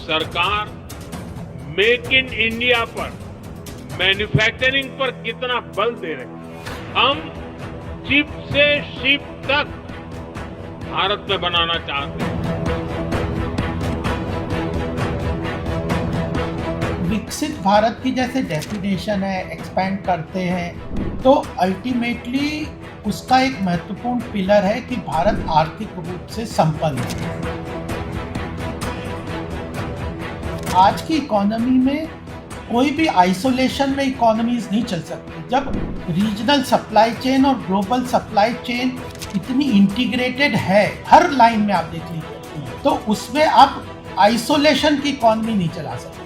सरकार make in India पर, manufacturing पर कितना बल दे रही है। हम चिप से शिप तक भारत में बनाना चाहते हैं। विकसित भारत की जैसे डेफिनेशन है, एक्सपैंड करते हैं, तो अल्टीमेटली उसका एक महत्वपूर्ण पिलर है कि भारत आर्थिक रूप से संपन्न है। आज की इकोनॉमी में कोई भी आइसोलेशन में इकोनॉमीज नहीं चल सकती। जब रीजनल सप्लाई चेन और ग्लोबल सप्लाई चेन इतनी इंटीग्रेटेड है, हर लाइन में आप देख लीजिए, तो उसमें आप आइसोलेशन की इकोनॉमी नहीं चला सकते।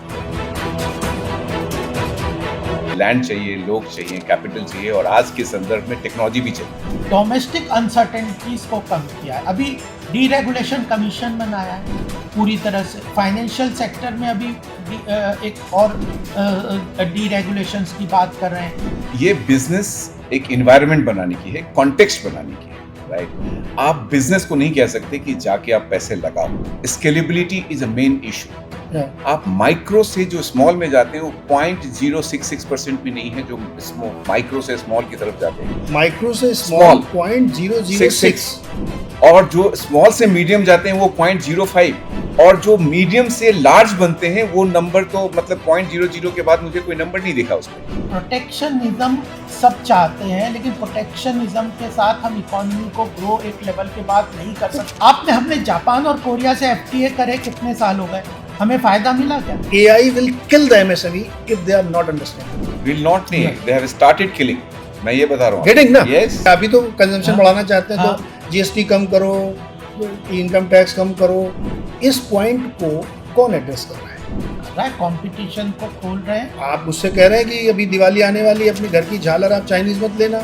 लैंड चाहिए, लोग चाहिए, कैपिटल चाहिए, और आज के संदर्भ में टेक्नोलॉजी भी चाहिए। डोमेस्टिक अनसर्टेनिटीज को कम किया है। अभी डीरेगुलेशन कमीशन बनाया है पूरी तरह से। फाइनेंशियल सेक्टर में अभी एक और डीरेगुलेशन की बात कर रहे हैं। ये बिजनेस एक एनवायरनमेंट बनाने की है, कॉन्टेक्स्ट बनाने की है, राइट। आप बिजनेस को नहीं कह सकते कि जाके आप पैसे लगाओ। Scalability is a main issue. आप माइक्रो से जो स्मॉल में जाते हैं वो 0.066% भी नहीं है, जो माइक्रो से स्मॉल की तरफ जाते हैं। माइक्रो से स्मॉल 0.006, और जो स्मॉल से मीडियम जाते हैं वो 0.05, और जो मीडियम से लार्ज बनते हैं वो नंबर तो मतलब 0.00 के बाद मुझे कोई नंबर नहीं दिखा उसमें। प्रोटेक्शनिज्म सब चाहते हैं, लेकिन प्रोटेक्शनिज्म के साथ हम इकोनॉमी को ग्रो एक लेवल के बाद नहीं कर सकते। हमने जापान और कोरिया से FTA करे, कितने साल हो गए, हमें फायदा मिला क्या? AI will kill the MSME if they are not understanding. Will not नहीं, they have started killing. मैं ये बता रहा हूँ। Getting ना? Yes. अभी तो कंजम्पशन बढ़ाना चाहते हैं, तो GST कम करो, इनकम टैक्स कम करो। इस पॉइंट को कौन एड्रेस कर रहा है? कंपटीशन को खोल रहे हैं। आप मुझसे कह रहे हैं कि अभी दिवाली आने वाली है, अपने घर की झालर आप चाइनीज मत लेना,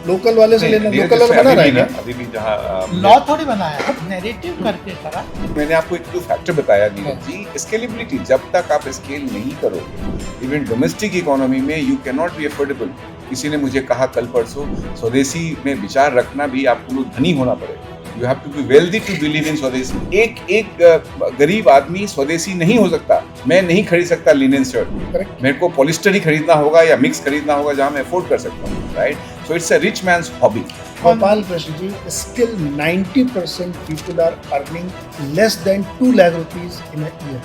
लोकल वाले से लेना। लोकल वाला बना रहा है क्या? अभी भी जहाँ लॉ थोड़ी बनाया है, नैरेटिव करके करा। मैंने आपको एक फैक्टर बताया नीरज जी, स्केलेबिलिटी। जब तक आप स्केल नहीं करोगे, इवन डोमेस्टिक इकोनॉमी में you can not be affordable. किसी ने मुझे कहा कल परसों, स्वदेशी में विचार रखना भी आपको धनी होना पड़ेगा। You have to be wealthy to believe in swadeshi. एक गरीब आदमी स्वदेशी नहीं हो सकता। मैं नहीं खरीद सकता लिनेन शर्ट, मेरे को पॉलिस्टर ही खरीदना होगा या मिक्स खरीदना होगा जहां मैं अफोर्ड कर सकता हूँ, right. So it's a rich man's hobby. Gopal Krishna ji, still 90% people are earning less than 2 lakh rupees in a year.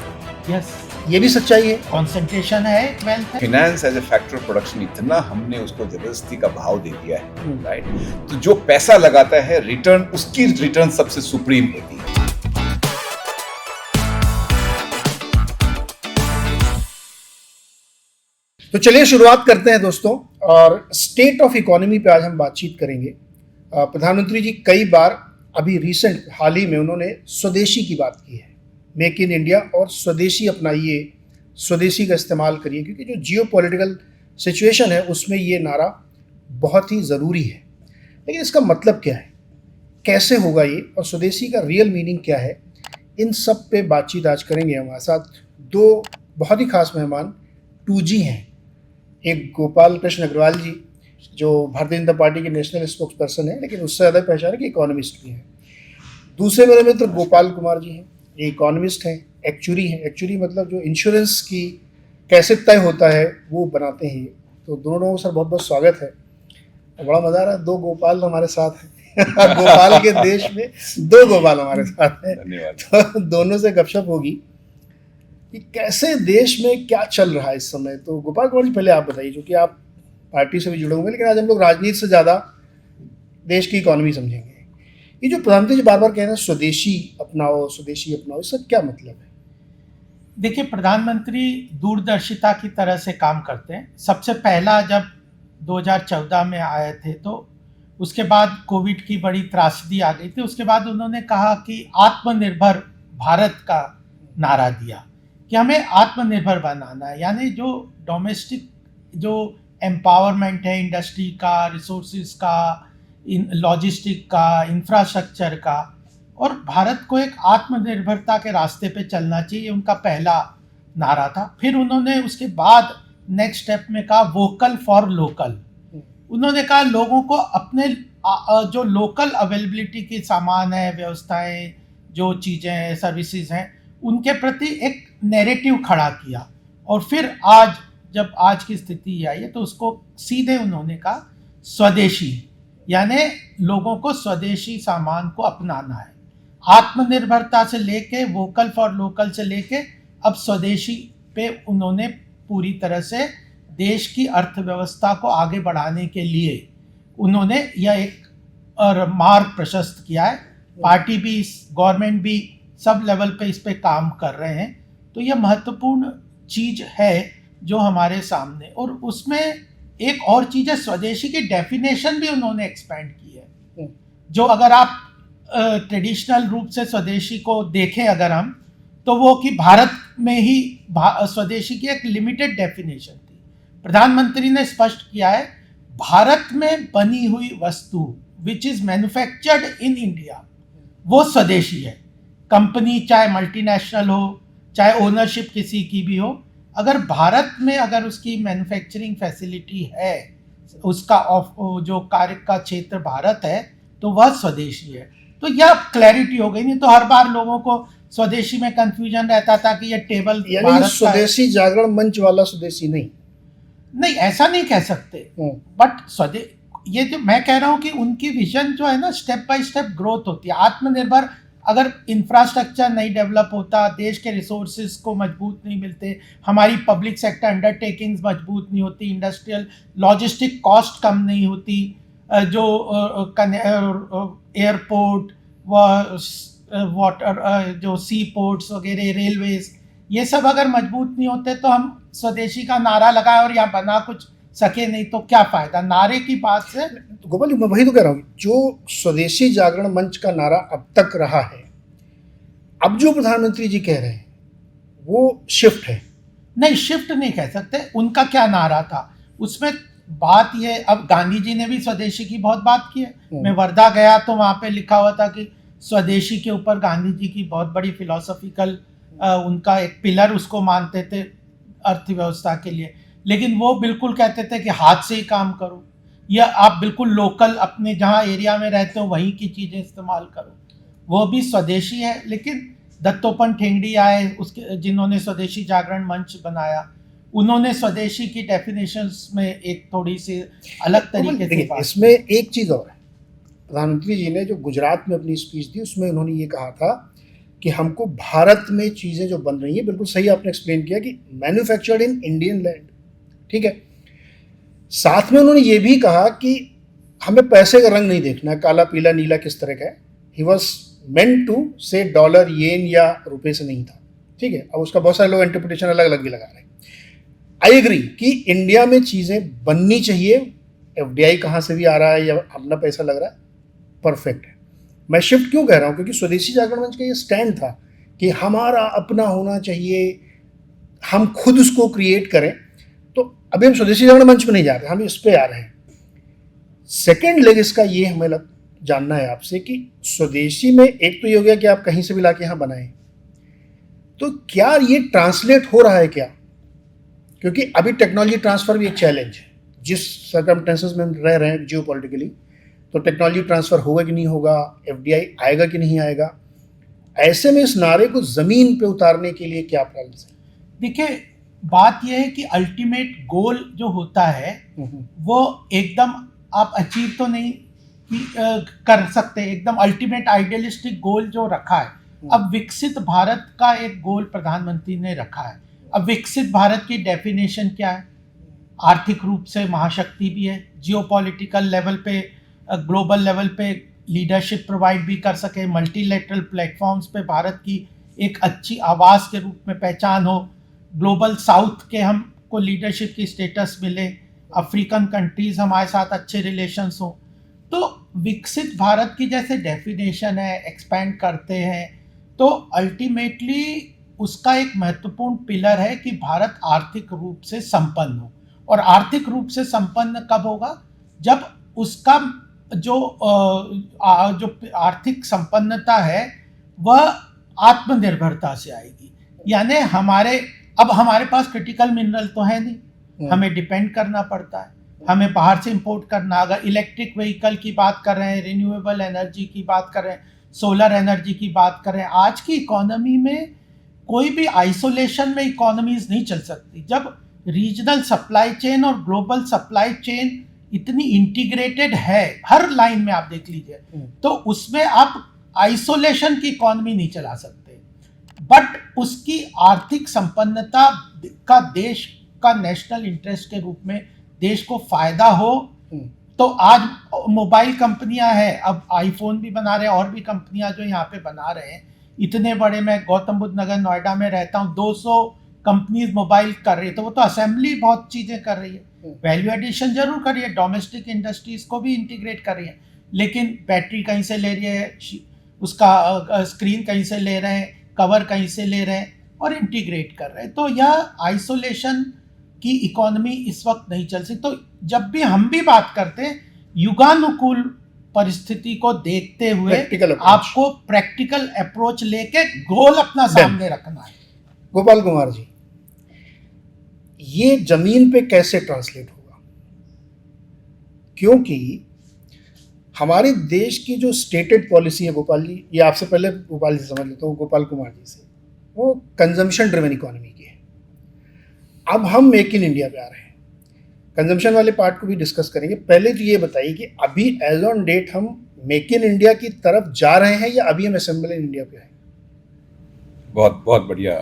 Yes, ये भी सच्चाई है। कंसंट्रेशन है, वेल्थ है। Finance as a factor production इतना हमने उसको जबरदस्ती का भाव दे दिया है, राइट। तो जो पैसा लगाता है, रिटर्न, उसकी रिटर्न सबसे सुप्रीम होती है। तो चलिए शुरुआत करते हैं दोस्तों, और स्टेट ऑफ इकोनॉमी पे आज हम बातचीत करेंगे। प्रधानमंत्री जी कई बार अभी रिसेंट हाल ही में उन्होंने स्वदेशी की बात की है, मेक इन इंडिया, और स्वदेशी अपनाइए, स्वदेशी का इस्तेमाल करिए, क्योंकि जो जियो पॉलिटिकल सिचुएशन है उसमें ये नारा बहुत ही ज़रूरी है। लेकिन इसका मतलब क्या है, कैसे होगा ये, और स्वदेशी का रियल मीनिंग क्या है, इन सब पे बातचीत आज करेंगे। हमारे साथ दो बहुत ही खास मेहमान 2G हैं। एक गोपाल कृष्ण अग्रवाल जी, जो भारतीय जनता पार्टी के नेशनल स्पोक्स पर्सन है, लेकिन उससे ज़्यादा पहचान है कि इकोनॉमिस्ट भी हैं। दूसरे मेरे मित्र गोपाल कुमार जी हैं, ये इकोनॉमिस्ट हैं, एक्चुरी हैं। एक्चुरी मतलब जो इंश्योरेंस की कैसे तय होता है वो बनाते हैं। तो दोनों को सर बहुत बहुत स्वागत है। बड़ा मज़ा आ रहा है, दो गोपाल हमारे साथ हैं। गोपाल के देश में दो गोपाल हमारे साथ हैं। धन्यवाद। तो दोनों से गपशप होगी कि कैसे देश में क्या चल रहा है इस समय। तो गोपाल कुमार जी, पहले आप बताइए, क्योंकि आप पार्टी से भी जुड़े होंगे, लेकिन आज हम लोग राजनीति से ज़्यादा देश की इकोनॉमी समझेंगे। ये जो प्रधानमंत्री जी बार बार कह रहे हैं स्वदेशी अपनाओ, स्वदेशी अपनाओ, इसका क्या मतलब है? देखिए, प्रधानमंत्री दूरदर्शिता की तरह से काम करते हैं। सबसे पहला जब 2014 में आए थे, तो उसके बाद कोविड की बड़ी त्रासदी आ गई थी। उसके बाद उन्होंने कहा कि आत्मनिर्भर भारत का नारा दिया कि हमें आत्मनिर्भर बनाना है, यानी जो डोमेस्टिक जो एम्पावरमेंट है, इंडस्ट्री का, रिसोर्सेज का, लॉजिस्टिक का, इंफ्रास्ट्रक्चर का, और भारत को एक आत्मनिर्भरता के रास्ते पे चलना चाहिए, उनका पहला नारा था। फिर उन्होंने उसके बाद नेक्स्ट स्टेप में कहा वोकल फॉर लोकल। उन्होंने कहा लोगों को अपने जो लोकल अवेलेबिलिटी की सामान है, व्यवस्थाएं, जो चीज़ें हैं, सर्विसेज हैं, उनके प्रति एक नैरेटिव खड़ा किया। और फिर आज की स्थिति आई है तो उसको सीधे उन्होंने कहा स्वदेशी, यानी लोगों को स्वदेशी सामान को अपनाना है। आत्मनिर्भरता से लेके वोकल फॉर लोकल से लेके अब स्वदेशी पे उन्होंने पूरी तरह से देश की अर्थव्यवस्था को आगे बढ़ाने के लिए उन्होंने यह एक मार्ग प्रशस्त किया है। पार्टी भी, गवर्नमेंट भी सब लेवल पे इस पे काम कर रहे हैं। तो यह महत्वपूर्ण चीज है जो हमारे सामने। और उसमें एक और चीज है, स्वदेशी की डेफिनेशन भी उन्होंने एक्सपेंड की है। जो अगर आप ट्रेडिशनल रूप से स्वदेशी को देखें अगर हम, तो वो कि भारत में ही स्वदेशी की एक लिमिटेड डेफिनेशन थी। प्रधानमंत्री ने स्पष्ट किया है भारत में बनी हुई वस्तु which is manufactured in India वो स्वदेशी है। कंपनी चाहे मल्टीनेशनल हो, चाहे ओनरशिप किसी की भी हो, अगर भारत में अगर उसकी मैन्युफैक्चरिंग फैसिलिटी है, उसका जो कार्य का क्षेत्र भारत है, तो वह स्वदेशी है। तो यह क्लैरिटी हो गई। नहीं तो हर बार लोगों को स्वदेशी में कंफ्यूजन रहता था कि ये टेबल यानी स्वदेशी जागरण मंच वाला स्वदेशी नहीं, ऐसा नहीं कह सकते। बट ये जो मैं कह रहा हूँ कि उनकी विजन जो है ना, स्टेप बाय स्टेप ग्रोथ होती है। आत्मनिर्भर, अगर इंफ्रास्ट्रक्चर नहीं डेवलप होता, देश के रिसोर्सेज को मजबूत नहीं मिलते, हमारी पब्लिक सेक्टर अंडरटेकिंग्स मजबूत नहीं होती, इंडस्ट्रियल लॉजिस्टिक कॉस्ट कम नहीं होती, जो एयरपोर्ट वाटर जो सी पोर्ट्स वगैरह, रेलवेज, ये सब अगर मजबूत नहीं होते तो हम स्वदेशी का नारा लगाए और यहाँ बना कुछ सके नहीं तो क्या फायदा। नारे की बात से गोपाल जी, मैं वही तो कह रहा हूँ, जो स्वदेशी जागरण मंच का नारा अब तक रहा है, अब जो प्रधानमंत्री जी कह रहे हैं वो शिफ्ट है। नहीं, शिफ्ट नहीं कह सकते। उनका क्या नारा था उसमें बात ये, अब गांधी जी ने भी स्वदेशी की बहुत बात की है। मैं वर्धा गया तो वहाँ पे लिखा हुआ था कि स्वदेशी के ऊपर गांधी जी की बहुत बड़ी फिलोसॉफिकल उनका एक पिलर उसको मानते थे अर्थव्यवस्था के लिए। लेकिन वो बिल्कुल कहते थे कि हाथ से ही काम करो, या आप बिल्कुल लोकल अपने जहाँ एरिया में रहते हो वहीं की चीज़ें इस्तेमाल करो, वो भी स्वदेशी है। लेकिन दत्तोपंत ठेंगड़ी आए, उसके जिन्होंने स्वदेशी जागरण मंच बनाया, उन्होंने स्वदेशी की डेफिनेशंस में एक थोड़ी सी अलग तरीके से बात। इसमें एक चीज़ और है, प्रधानमंत्री जी ने जो गुजरात में अपनी स्पीच दी उसमें उन्होंने ये कहा था कि हमको भारत में चीज़ें जो बन रही हैं, बिल्कुल सही आपने एक्सप्लेन किया कि मैन्युफैक्चर्ड इन इंडियन लैंड, ठीक है। साथ में उन्होंने ये भी कहा कि हमें पैसे का रंग नहीं देखना, काला पीला नीला किस तरह का है। ही वॉज मेंट टू से डॉलर, येन या रुपये से नहीं था, ठीक है। अब उसका बहुत सारे लोग इंटरप्रिटेशन अलग अलग भी लगा रहे हैं। आई एग्री कि इंडिया में चीज़ें बननी चाहिए, एफडीआई कहाँ से भी आ रहा है या अपना पैसा लग रहा है, परफेक्ट है। मैं शिफ्ट क्यों कह रहा हूँ, क्योंकि स्वदेशी जागरण मंच का ये स्टैंड था कि हमारा अपना होना चाहिए, हम खुद उसको क्रिएट करें। तो अभी हम स्वदेशी जागरण मंच में नहीं जा रहे, हम इस पे आ रहे हैं। सेकेंड लेग इसका ये हमें जानना है आपसे कि स्वदेशी में एक तो ये हो गया कि आप कहीं से भी लाके यहाँ बनाएं, तो क्या ये ट्रांसलेट हो रहा है क्या? क्योंकि अभी टेक्नोलॉजी ट्रांसफर भी एक चैलेंज है। जिस सर्कमस्टेंसेस में हम रह रहे हैं जियोपॉलिटिकली, तो टेक्नोलॉजी ट्रांसफर होगा कि नहीं होगा, एफडीआई आएगा कि नहीं आएगा, ऐसे में इस नारे को जमीन पे उतारने के लिए क्या प्लान्स है? देखिए, बात यह है कि अल्टीमेट गोल जो होता है वो एकदम आप अचीव तो नहीं कर सकते, एकदम अल्टीमेट आइडियलिस्टिक गोल जो रखा है। अब विकसित भारत का एक गोल प्रधानमंत्री ने रखा है। अब विकसित भारत की डेफिनेशन क्या है? आर्थिक रूप से महाशक्ति भी है, जियोपॉलिटिकल लेवल पे, ग्लोबल लेवल पे लीडरशिप प्रोवाइड भी कर सके, मल्टीलेटरल प्लेटफॉर्म्स पे भारत की एक अच्छी आवाज़ के रूप में पहचान हो, ग्लोबल साउथ के हमको लीडरशिप की स्टेटस मिले, अफ्रीकन कंट्रीज़ हमारे साथ अच्छे रिलेशंस हो। तो विकसित भारत की जैसे डेफिनेशन है, एक्सपैंड करते हैं, तो अल्टीमेटली उसका एक महत्वपूर्ण पिलर है कि भारत आर्थिक रूप से संपन्न हो। और आर्थिक रूप से संपन्न कब होगा? जब उसका जो आर्थिक संपन्नता है वह आत्मनिर्भरता से आएगी। यानी हमारे पास क्रिटिकल मिनरल तो है नहीं, हमें डिपेंड करना पड़ता है, हमें बाहर से इंपोर्ट करना। अगर इलेक्ट्रिक व्हीकल की बात कर रहे हैं, रिन्यूएबल एनर्जी की बात कर रहे हैं, सोलर एनर्जी की बात कर रहे हैं, आज की इकोनॉमी में कोई भी आइसोलेशन में इकोनॉमीज नहीं चल सकती। जब रीजनल सप्लाई चेन और ग्लोबल सप्लाई चेन इतनी इंटीग्रेटेड है, हर लाइन में आप देख लीजिए, तो उसमें आप आइसोलेशन की इकोनॉमी नहीं चला सकते। बट उसकी आर्थिक संपन्नता का देश का नेशनल इंटरेस्ट के रूप में देश को फायदा हो, तो आज मोबाइल कंपनियां हैं, अब आईफोन भी बना रहे हैं, और भी कंपनियां जो यहाँ पे बना रहे हैं इतने बड़े। मैं गौतम बुद्ध नगर नोएडा में रहता हूँ, 200 कंपनीज मोबाइल कर रही है, तो वो तो असेंबली बहुत चीजें कर रही है, वैल्यू एडिशन जरूर कर रही है, डोमेस्टिक इंडस्ट्रीज को भी इंटीग्रेट कर रही है, लेकिन बैटरी कहीं से ले रही है, उसका स्क्रीन कहीं से ले रहे हैं, कवर कहीं से ले रहे हैं और इंटीग्रेट कर रहे हैं। तो यह आइसोलेशन की इकोनॉमी इस वक्त नहीं चल सकती। तो जब भी हम भी बात करते हैं, युगानुकूल परिस्थिति को देखते हुए आपको प्रैक्टिकल अप्रोच लेके गोल अपना सामने रखना है। गोपाल कुमार जी, ये जमीन पे कैसे ट्रांसलेट होगा? क्योंकि हमारे देश की जो स्टेटेड पॉलिसी है, गोपाल जी, ये आपसे पहले गोपाल जी समझ लेता हूँ, गोपाल कुमार जी से, वो कंजम्पशन ड्रिवन इकोनॉमी की है। अब हम मेक इन इंडिया पे आ रहे हैं, कंजम्पशन वाले पार्ट को भी डिस्कस करेंगे। पहले तो ये बताइए कि अभी एज ऑन डेट हम मेक इन इंडिया की तरफ जा रहे हैं या अभी हम असेंबल इन इंडिया पे हैं? बहुत बहुत बढ़िया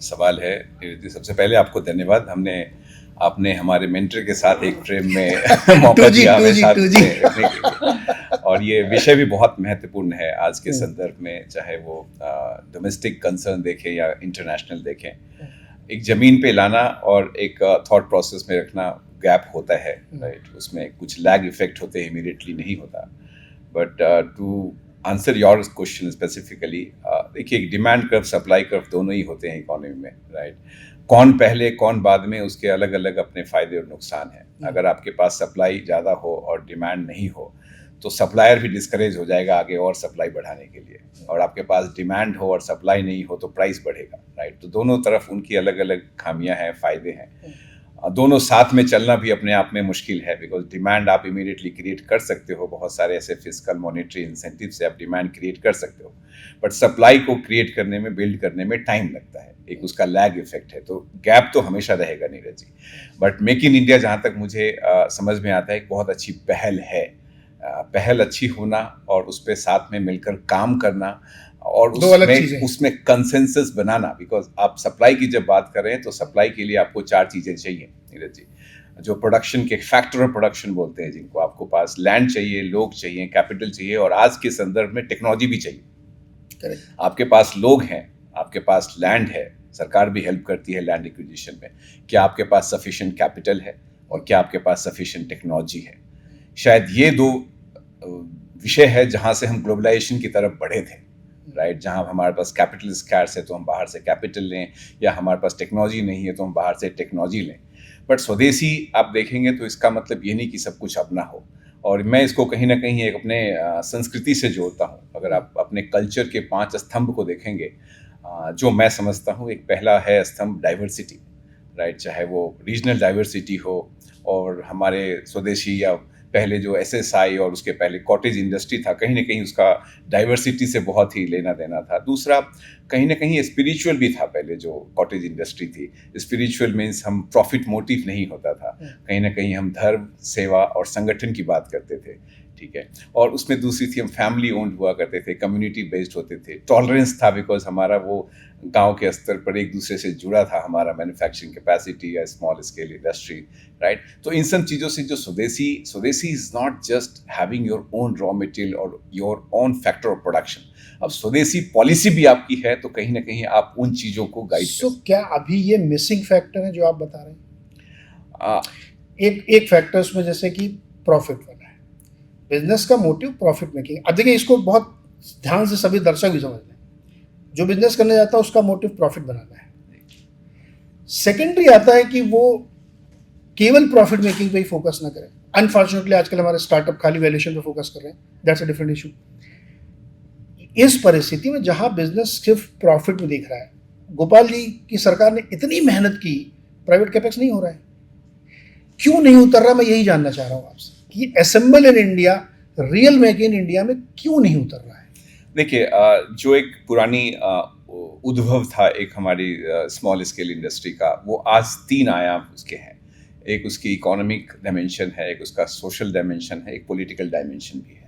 सवाल है। सबसे पहले आपको धन्यवाद, आपने हमारे मेंटर के साथ एक फ्रेम में मौका दिया हमें साथ में रखने के लिए, और ये विषय भी बहुत महत्वपूर्ण है आज के संदर्भ में, चाहे वो डोमेस्टिक कंसर्न देखें या इंटरनेशनल देखें। एक ज़मीन पे लाना और एक थॉट प्रोसेस में रखना गैप होता है, राइट? उसमें कुछ लैग इफेक्ट होते हैं, इमीडिएटली नहीं होता। But to answer your question specifically, देखिए डिमांड कर्व, सप्लाई कर्व दोनों ही होते हैं इकोनॉमी में, राइट? कौन पहले कौन बाद में, उसके अलग अलग अपने फ़ायदे और नुकसान हैं। अगर आपके पास सप्लाई ज़्यादा हो और डिमांड नहीं हो तो सप्लायर भी डिस्करेज हो जाएगा आगे और सप्लाई बढ़ाने के लिए, और आपके पास डिमांड हो और सप्लाई नहीं हो तो प्राइस बढ़ेगा, राइट? तो दोनों तरफ उनकी अलग अलग खामियां हैं, फ़ायदे हैं। दोनों साथ में चलना भी अपने आप में मुश्किल है, बिकॉज डिमांड आप इमीडिएटली क्रिएट कर सकते हो, बहुत सारे ऐसे फिजिकल मॉनेटरी इंसेंटिव से आप डिमांड क्रिएट कर सकते हो, बट सप्लाई को क्रिएट करने में, बिल्ड करने में टाइम लगता है, एक उसका लैग इफेक्ट है। तो गैप तो हमेशा रहेगा Neeraj ji. But make in India जहाँ तक मुझे समझ में आता है, एक बहुत अच्छी पहल है। पहल अच्छी होना और उस पर साथ में मिलकर काम करना और उसमें कंसेंसस बनाना, बिकॉज आप सप्लाई की जब बात कर रहे हैं तो सप्लाई के लिए आपको 4 चीज़ें चाहिए नीरज जी, जो प्रोडक्शन के फैक्टर ऑफ प्रोडक्शन बोलते हैं, जिनको आपको पास लैंड चाहिए, लोग चाहिए, कैपिटल चाहिए, और आज के संदर्भ में टेक्नोलॉजी भी चाहिए। Correct. आपके पास लोग हैं, आपके पास लैंड है, सरकार भी हेल्प करती है लैंड एक्विजिशन में, क्या आपके पास सफिशिएंट कैपिटल है और क्या आपके पास सफिशिएंट टेक्नोलॉजी है? शायद ये 2 विषय है जहाँ से हम ग्लोबलाइजेशन की तरफ बढ़े थे, राइट? जहाँ हमारे पास कैपिटल स्कैर्स है तो हम बाहर से कैपिटल लें, या हमारे पास टेक्नोलॉजी नहीं है तो हम बाहर से टेक्नोलॉजी लें। बट स्वदेशी आप देखेंगे तो इसका मतलब ये नहीं कि सब कुछ अपना हो, और मैं इसको कहीं ना कहीं एक अपने संस्कृति से जोड़ता हूँ। अगर आप अपने कल्चर के 5 स्तंभ को देखेंगे, जो मैं समझता हूँ, एक पहला है स्तंभ डाइवर्सिटी, राइट? चाहे वो रीजनल डाइवर्सिटी हो, और हमारे स्वदेशी या पहले जो SSI और उसके पहले कॉटेज इंडस्ट्री था, कहीं ना कहीं उसका डाइवर्सिटी से बहुत ही लेना देना था। दूसरा कहीं ना कहीं स्पिरिचुअल भी था, पहले जो कॉटेज इंडस्ट्री थी, स्पिरिचुअल मीन्स हम प्रॉफिट मोटिव नहीं होता था, कहीं ना कहीं हम धर्म, सेवा और संगठन की बात करते थे, ठीक है? और उसमें दूसरी थी, हम फैमिली ओन्ड हुआ करते थे, कम्युनिटी बेस्ड होते थे, टॉलरेंस था, बिकॉज हमारा वो गांव के स्तर पर एक दूसरे से जुड़ा था, हमारा मैन्युफैक्चरिंग कैपेसिटी या स्मॉल स्केल इंडस्ट्री, राइट? तो इन सब चीज़ों से जो स्वदेशी is not just having your own raw material और your own factor of production. अब स्वदेशी पॉलिसी भी आपकी है तो कहीं ना कहीं आप उन चीज़ों को गाइड कर। क्या अभी ये मिसिंग फैक्टर है जो आप बता रहे हैं? एक फैक्टर उसमें जैसे कि प्रॉफिट वाला है, बिजनेस का मोटिव प्रॉफिट मेकिंग। अब देखिए, इसको बहुत ध्यान से सभी दर्शक भी समझ लें, जो बिजनेस करने जाता है उसका मोटिव प्रॉफिट बनाना है। सेकेंडरी आता है कि वो केवल प्रॉफिट मेकिंग पे ही फोकस ना करें। अनफॉर्चुनेटली आजकल हमारे स्टार्टअप खाली वैल्यूएशन पे फोकस कर रहे हैं, दैट्स अ डिफरेंट इशू। इस परिस्थिति में जहां बिजनेस सिर्फ प्रॉफिट में दिख रहा है, गोपाल जी की सरकार ने इतनी मेहनत की, प्राइवेट कैपेक्स नहीं हो रहा है, क्यों नहीं उतर रहा? मैं यही जानना चाह रहा हूं आपसे कि assemble in India, real make in India में क्यों नहीं उतर रहा है? देखिए, जो एक पुरानी उद्भव था एक हमारी स्मॉल स्केल इंडस्ट्री का, वो आज 3 आयाम उसके हैं। एक उसकी इकोनॉमिक डायमेंशन है, एक उसका सोशल डायमेंशन है, एक पॉलिटिकल डायमेंशन भी है।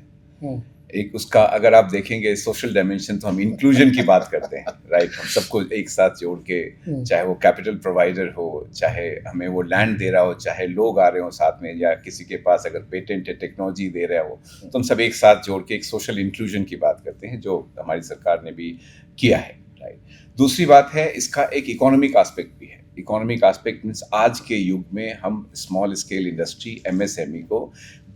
एक उसका अगर आप देखेंगे सोशल डायमेंशन, तो हम इंक्लूजन की बात करते हैं, राइट। हम सबको एक साथ जोड़ के, चाहे वो कैपिटल प्रोवाइडर हो, चाहे हमें वो लैंड दे रहा हो, चाहे लोग आ रहे हो साथ में, या किसी के पास अगर पेटेंट है, टेक्नोलॉजी दे रहा हो, तो हम सब एक साथ जोड़ के एक सोशल इंक्लूजन की बात करते हैं, जो हमारी सरकार ने भी किया है, राइट। दूसरी बात है, इसका एक इकोनॉमिक एस्पेक्ट भी है। इकोनॉमिक एस्पेक्ट मीन्स आज के युग में हम स्मॉल स्केल इंडस्ट्री, एमएसएमई को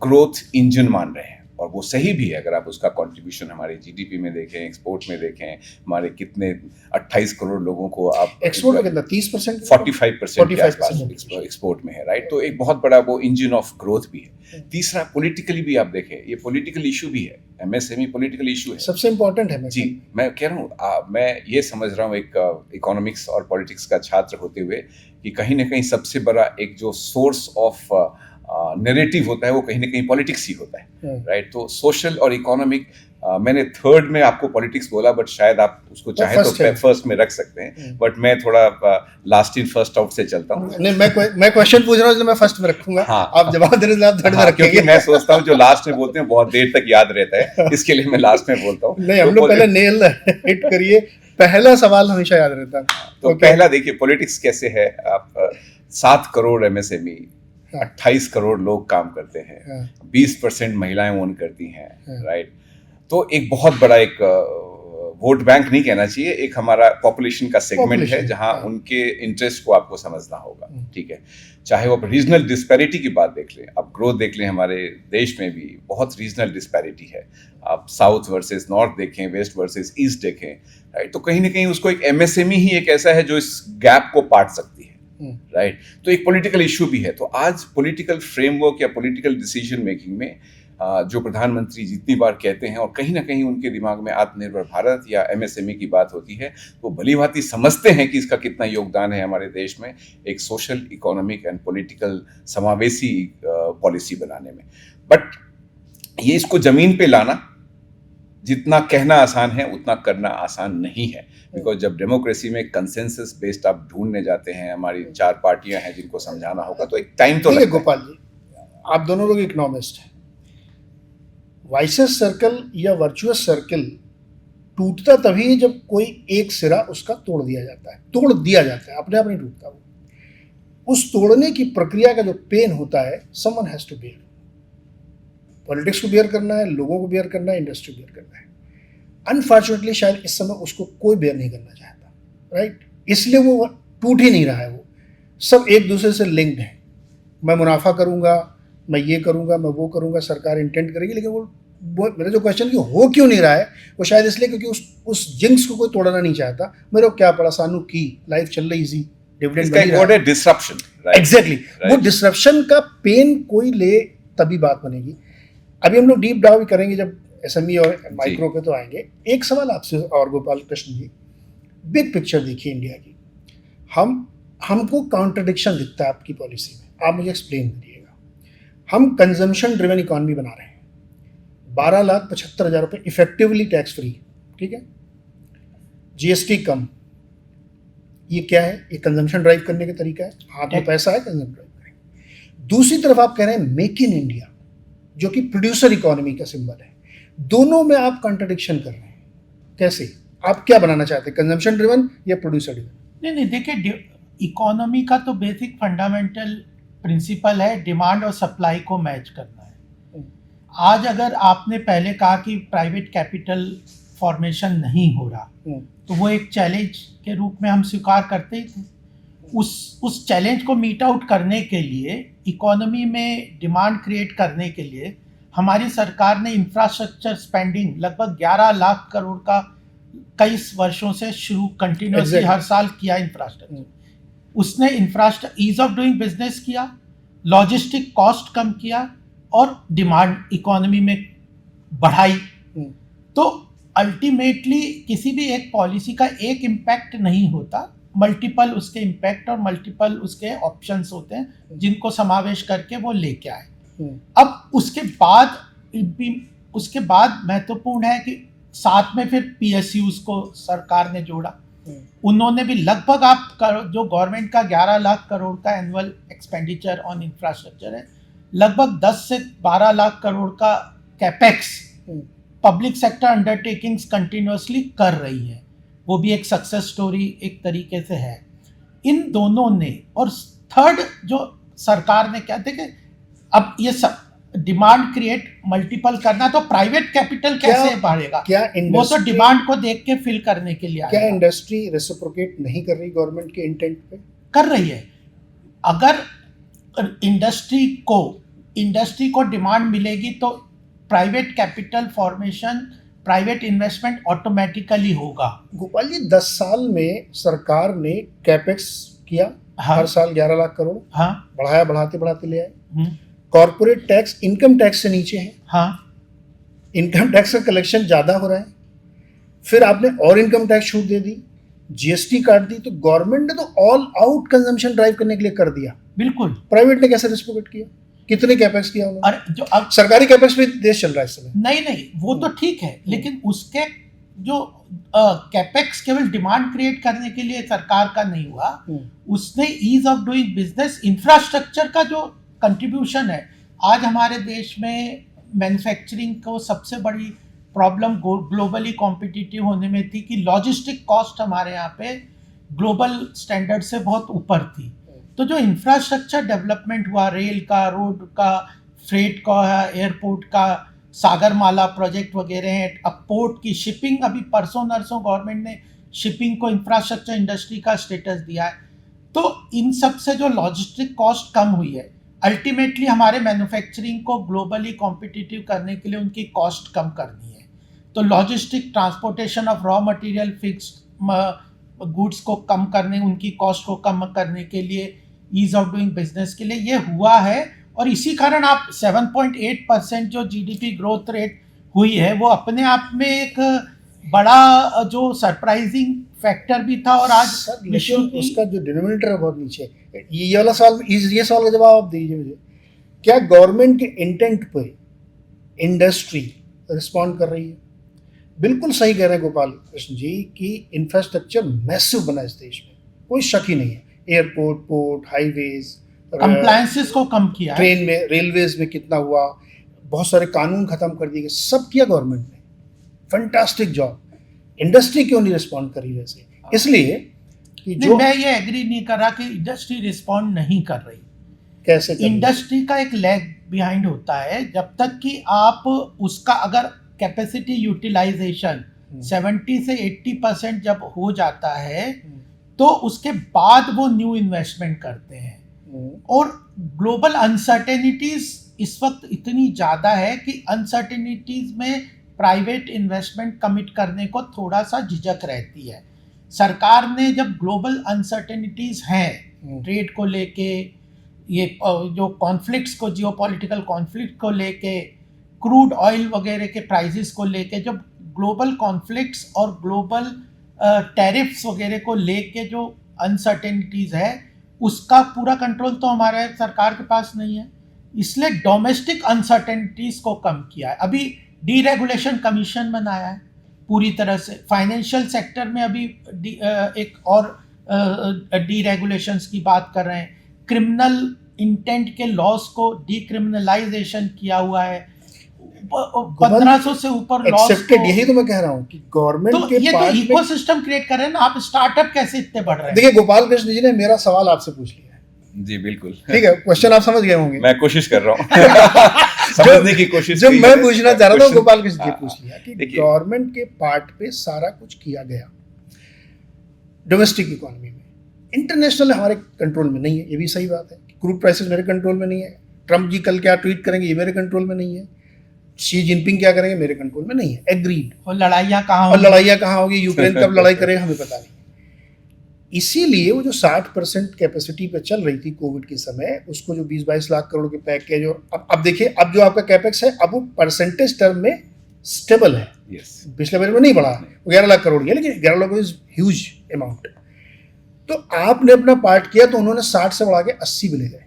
ग्रोथ इंजन मान रहे हैं, और वो सही भी है। अगर आप उसका कंट्रीब्यूशन हमारे जीडीपी में देखें, एक्सपोर्ट में देखें, हमारे कितने 28 करोड़ लोगों को आप एक्सपोर्ट में कितना 30%, 45% के आसपास एक्सपोर्ट में है, राइट। तो एक बहुत बड़ा वो इंजन ऑफ ग्रोथ भी है। तीसरा, पॉलिटिकली भी आप देखें, ये पॉलिटिकल इशू भी है, एमएसएमई पॉलिटिकल इशू है, सबसे इम्पोर्टेंट है। जी, मैं कह रहा हूँ, मैं ये समझ रहा हूँ एक इकोनॉमिक्स और पॉलिटिक्स का छात्र होते हुए, कि कहीं ना कहीं सबसे बड़ा एक जो सोर्स ऑफ नैरेटिव होता है, वो कहीं ना कहीं पॉलिटिक्स ही होता है, राइट। तो सोशल और इकोनॉमिक, मैंने थर्ड में आपको पॉलिटिक्स बोला, बट शायद आप उसको चाहे तो फर्स्ट में रख सकते हैं, बट मैं थोड़ा लास्ट इन फर्स्ट आउट से चलता हूँ। नहीं, मैं क्वेश्चन पूछ रहा हूँ, इसलिए मैं फर्स्ट में रखूंगा। हाँ, आप जवाब देने से आप थर्ड में रखेंगे। क्योंकि मैं सोचता हूँ जो लास्ट में बोलते हैं बहुत देर तक याद रहता है, इसके लिए मैं लास्ट में बोलता हूँ। नहीं, हम लोग पहले नेल हिट करिए, पहला सवाल हमेशा याद रहता है। तो पहला देखिए, पॉलिटिक्स कैसे है। आप 7 करोड़ एमएसएमई, 28 करोड़ लोग काम करते हैं, 20% महिलाएं ओन करती हैं, राइट। तो एक बहुत बड़ा एक वोट बैंक नहीं कहना चाहिए, एक हमारा पॉपुलेशन का सेगमेंट है, जहां उनके इंटरेस्ट को आपको समझना होगा, ठीक है। चाहे वो रीजनल डिस्पैरिटी की बात देख लें, आप ग्रोथ देख लें, हमारे देश में भी बहुत रीजनल डिस्पैरिटी है। आप साउथ वर्सेस नॉर्थ देखें, वेस्ट वर्सेस ईस्ट देखें, राइट। तो कहीं ना कहीं उसको एक एमएसएमई ही एक ऐसा है जो इस गैप को पाट सकती है, राइट। तो एक पॉलिटिकल इशू भी है। तो आज पॉलिटिकल फ्रेमवर्क या पॉलिटिकल डिसीजन मेकिंग में जो प्रधानमंत्री जितनी बार कहते हैं, और कहीं ना कहीं उनके दिमाग में आत्मनिर्भर भारत या एमएसएमई की बात होती है, वो भली भांति समझते हैं कि इसका कितना योगदान है हमारे देश में एक सोशल, इकोनॉमिक एंड पॉलिटिकल समावेशी पॉलिसी बनाने में। बट ये इसको जमीन पे लाना, जितना कहना आसान है उतना करना आसान नहीं है। बिकॉज जब डेमोक्रेसी में कंसेंसस बेस्ड आप ढूंढने जाते हैं, हमारी 4 पार्टियां हैं जिनको समझाना होगा, तो एक टाइम तो लगता है। गोपाल जी, आप दोनों लोग इकोनॉमिस्ट हैं। वाइसेस सर्कल या वर्चुअस सर्कल टूटता तभी है जब कोई एक सिरा उसका तोड़ दिया जाता है, अपने आप नहीं टूटता वो। उस तोड़ने की प्रक्रिया का जो पेन होता है, someone has to bear. Politics को बेयर करना है, लोगों को बेयर करना है, इंडस्ट्री बेयर करना है। अनफॉर्चुनेटली शायद इस समय उसको कोई बेयर नहीं करना चाहता, राइट। इसलिए वो टूट ही नहीं रहा है। वो सब एक दूसरे से लिंक्ड है। मैं मुनाफा करूंगा, मैं ये करूंगा, मैं वो करूंगा, सरकार इंटेंट करेगी, लेकिन वो मेरा जो क्वेश्चन कि हो क्यों नहीं रहा है, वो शायद इसलिए क्योंकि उस जिंक्स को कोई तोड़ना नहीं चाहता। मेरे को क्या पड़ा, सानू की लाइफ चल रही इजी, डिविडेंड डिसरप्शन, एग्जैक्टली। वो डिसरप्शन का पेन कोई ले तभी बात बनेगी। अभी हम लोग डीप डाउन करेंगे जब एसएमई और माइक्रो पे तो आएंगे। एक सवाल आपसे और गोपाल कृष्ण जी, बिग पिक्चर देखिए इंडिया की। हमको कॉन्ट्रडिक्शन दिखता है आपकी पॉलिसी में, आप मुझे एक्सप्लेन करिएगा। हम कंजम्पशन ड्रिवन इकोनॉमी बना रहे हैं, 12,75,000 रुपये इफेक्टिवली टैक्स फ्री, ठीक है, जीएसटी कम। ये क्या है? ये कंजम्पशन ड्राइव करने का तरीका है। हाथ में पैसा है, कंजम्पशन ड्राइव करें। दूसरी तरफ आप कह रहे हैं मेक इन इंडिया, जो कि प्रोड्यूसर इकोनॉमी का सिंबल है। दोनों में आप कॉन्ट्रडिक्शन कर रहे हैं। कैसे? आप क्या बनाना चाहते हैं, कंजम्पशन ड्रिवन या प्रोड्यूसर ड्रिवन? नहीं, देखिए, इकोनॉमी का तो बेसिक फंडामेंटल प्रिंसिपल है डिमांड और सप्लाई को मैच करना है। आज अगर आपने पहले कहा कि प्राइवेट कैपिटल फॉर्मेशन नहीं हो रहा, तो वो एक चैलेंज के रूप में हम स्वीकार करते ही थे। उस चैलेंज को मीट आउट करने के लिए, इकोनॉमी में डिमांड क्रिएट करने के लिए, हमारी सरकार ने इंफ्रास्ट्रक्चर स्पेंडिंग लगभग 11 लाख करोड़ का कई वर्षों से शुरू कंटिन्यूसली हर साल किया इंफ्रास्ट्रक्चर। उसने ईज ऑफ डूइंग बिजनेस किया, लॉजिस्टिक कॉस्ट कम किया और डिमांड इकोनॉमी में बढ़ाई। तो अल्टीमेटली किसी भी एक पॉलिसी का एक इम्पैक्ट नहीं होता, मल्टीपल उसके इम्पैक्ट और मल्टीपल उसके ऑप्शंस होते हैं जिनको समावेश करके वो लेके आए। अब उसके बाद महत्वपूर्ण है कि साथ में फिर PSUs को सरकार ने जोड़ा, उन्होंने भी लगभग जो गवर्नमेंट का 11 लाख करोड़ का एनुअल एक्सपेंडिचर ऑन इंफ्रास्ट्रक्चर है, लगभग 10 से 12 लाख करोड़ का capex public sector undertakings continuously कर रही है। वो भी एक सक्सेस स्टोरी एक तरीके से है। इन दोनों ने, और थर्ड जो सरकार ने क्या थे कि अब ये सब डिमांड क्रिएट मल्टीपल करना, तो प्राइवेट कैपिटल कैसे बढ़ेगा? क्या वो तो डिमांड को देख के फिल करने के लिए क्या इंडस्ट्री रेसिप्रोकेट नहीं कर रही गवर्नमेंट के इंटेंट पे? कर रही है। अगर इंडस्ट्री को डिमांड मिलेगी तो private capital formation, private investment automatically होगा। गोपाल जी, 10 साल में सरकार ने कैपेक्स किया, हाँ, हर साल 11 लाख करोड़, हाँ, बढ़ाया, बढ़ाते ले आए। कॉर्पोरेट टैक्स इनकम टैक्स से नीचे है, हाँ, इनकम टैक्स का कलेक्शन ज्यादा हो रहा है। फिर आपने और इनकम टैक्स छूट दे दी, GST काट दी, तो गवर्नमेंट ने तो ऑल आउट कंजम्पशन ड्राइव करने के लिए कर दिया। बिल्कुल। प्राइवेट ने कैसे रेसिप्रोकेट किया? कितने कैपेक्स किया उन्होंने? और जो अब सरकारी कैपेक्स पे देश चल रहा है इस समय। नहीं, वो तो ठीक है, लेकिन उसके जो कैपेक्स केवल डिमांड क्रिएट करने के लिए सरकार का नहीं हुआ, उसने ease of doing business, infrastructure का जो कंट्रीब्यूशन है। आज हमारे देश में मैन्युफैक्चरिंग को सबसे बड़ी प्रॉब्लम ग्लोबली कॉम्पिटिटिव होने में थी कि लॉजिस्टिक कॉस्ट हमारे यहाँ पे ग्लोबल स्टैंडर्ड से बहुत ऊपर थी। तो जो इंफ्रास्ट्रक्चर डेवलपमेंट हुआ, रेल का, रोड का, फ्रेट का, एयरपोर्ट का, सागरमाला प्रोजेक्ट वगैरह हैं, अब पोर्ट की शिपिंग, अभी परसों नरसों गवर्नमेंट ने शिपिंग को इंफ्रास्ट्रक्चर इंडस्ट्री का स्टेटस दिया है। तो इन सब से जो लॉजिस्टिक कॉस्ट कम हुई है, अल्टीमेटली हमारे मैन्युफैक्चरिंग को ग्लोबली कॉम्पिटिटिव करने के लिए उनकी कॉस्ट कम करनी है। तो logistic, transportation of raw material, fixed goods को कम करने, उनकी कॉस्ट को कम करने के लिए, ईज ऑफ डूइंग बिजनेस के लिए ये हुआ है। और इसी कारण आप 7.8% जो GDP ग्रोथ रेट हुई है, वो अपने आप में एक बड़ा जो सरप्राइजिंग फैक्टर भी था। और आज लेकिन उसका जो डिनोमिनेटर है बहुत नीचे है। ये वाला सवाल, ये सवाल का जवाब आप दीजिए मुझे। क्या गवर्नमेंट के इंटेंट पे इंडस्ट्री रिस्पॉन्ड कर रही है? बिल्कुल सही कह रहे हैं गोपाल कृष्ण जी कि इंफ्रास्ट्रक्चर मैसिव बना इस देश में, कोई शक ही नहीं है। एयरपोर्ट, पोर्ट, हाईवेज, कंप्लायंसेस को कम किया, ट्रेन में, रेलवेज में कितना हुआ, बहुत सारे कानून खत्म कर दिए गए, सब किया गवर्नमेंट ने, फैंटास्टिक जॉब। इंडस्ट्री क्यों नहीं रिस्पॉन्ड करी वैसे? इसलिए कि जो मैं ये एग्री नहीं कर रहा कि इंडस्ट्री रिस्पॉन्ड नहीं कर रही। कैसे इंडस्ट्री का एक लैग बिहाइंड होता है। जब तक कि आप उसका अगर कैपेसिटी यूटिलाइजेशन 70 से 80% जब हो जाता है, तो उसके बाद वो न्यू इन्वेस्टमेंट करते हैं। और ग्लोबल अनसर्टेनिटीज इस वक्त इतनी ज़्यादा है कि अनसर्टेनिटीज में प्राइवेट इन्वेस्टमेंट कमिट करने को थोड़ा सा झिझक रहती है। सरकार ने जब ग्लोबल अनसर्टेनिटीज हैं, ट्रेड को लेके, ये जो कॉन्फ्लिक्ट्स को, जियोपॉलिटिकल कॉन्फ्लिक्ट को लेके, क्रूड ऑयल वगैरह के प्राइसेस को लेके, जब ग्लोबल कॉन्फ्लिक्ट्स और ग्लोबल टैरिफ्स वगैरह को लेके जो अनसर्टेनिटीज़ है, उसका पूरा कंट्रोल तो हमारे सरकार के पास नहीं है। इसलिए डोमेस्टिक अनसर्टेनिटीज़ को कम किया है। अभी डीरेगुलेशन कमीशन बनाया है पूरी तरह से। फाइनेंशियल सेक्टर में अभी एक और डीरेगुलेशंस की बात कर रहे हैं। क्रिमिनल इंटेंट के लॉस को डीक्रिमिनलाइजेशन किया हुआ है। 1500 से ऊपर लॉस एक्सेप्टेड। यही तो मैं कह रहा हूँ कि गवर्नमेंट तो के ये तो पार्ट में इकोसिस्टम क्रिएट कर रहे हैं ना। आप स्टार्टअप कैसे इतने बढ़ रहे हैं? देखिए, गोपाल कृष्ण जी ने मेरा सवाल आपसे पूछ लिया है। जी बिल्कुल, ठीक है, क्वेश्चन आप समझ गए होंगे। मैं कोशिश कर रहा हूँ समझने की कोशिश। जो मैं पूछना चाह रहा था गोपाल कृष्ण जी पूछ लिया कि देखिए, गवर्नमेंट के पार्ट पे सारा कुछ किया गया डोमेस्टिक इकोनॉमी में। इंटरनेशनल हमारे कंट्रोल में नहीं है, ये भी सही बात है। क्रूड प्राइसेस मेरे कंट्रोल में नहीं है। ट्रम्प जी कल क्या ट्वीट करेंगे ये मेरे कंट्रोल में नहीं है। शी जिनपिंग क्या करेंगे मेरे कंट्रोल में नहीं है। एग्रीड। और लड़ाइयाँ कहाँ और लड़ाइयाँ कहाँ होगी, यूक्रेन कब लड़ाई करेगा हमें पता नहीं। इसीलिए वो जो 60% कैपेसिटी पे चल रही थी कोविड के समय, उसको जो 20-22 लाख करोड़ के पैकेज, और अब देखिए अब जो आपका कैपेक्स है, अब वो परसेंटेज टर्म में स्टेबल है। पिछले बजट में नहीं बढ़ा, वो 11 लाख करोड़ है, लेकिन 11 लाख इज ह्यूज अमाउंट। तो आपने अपना पार्ट किया, तो उन्होंने 60 से बढ़ा के 80 भी ले गए।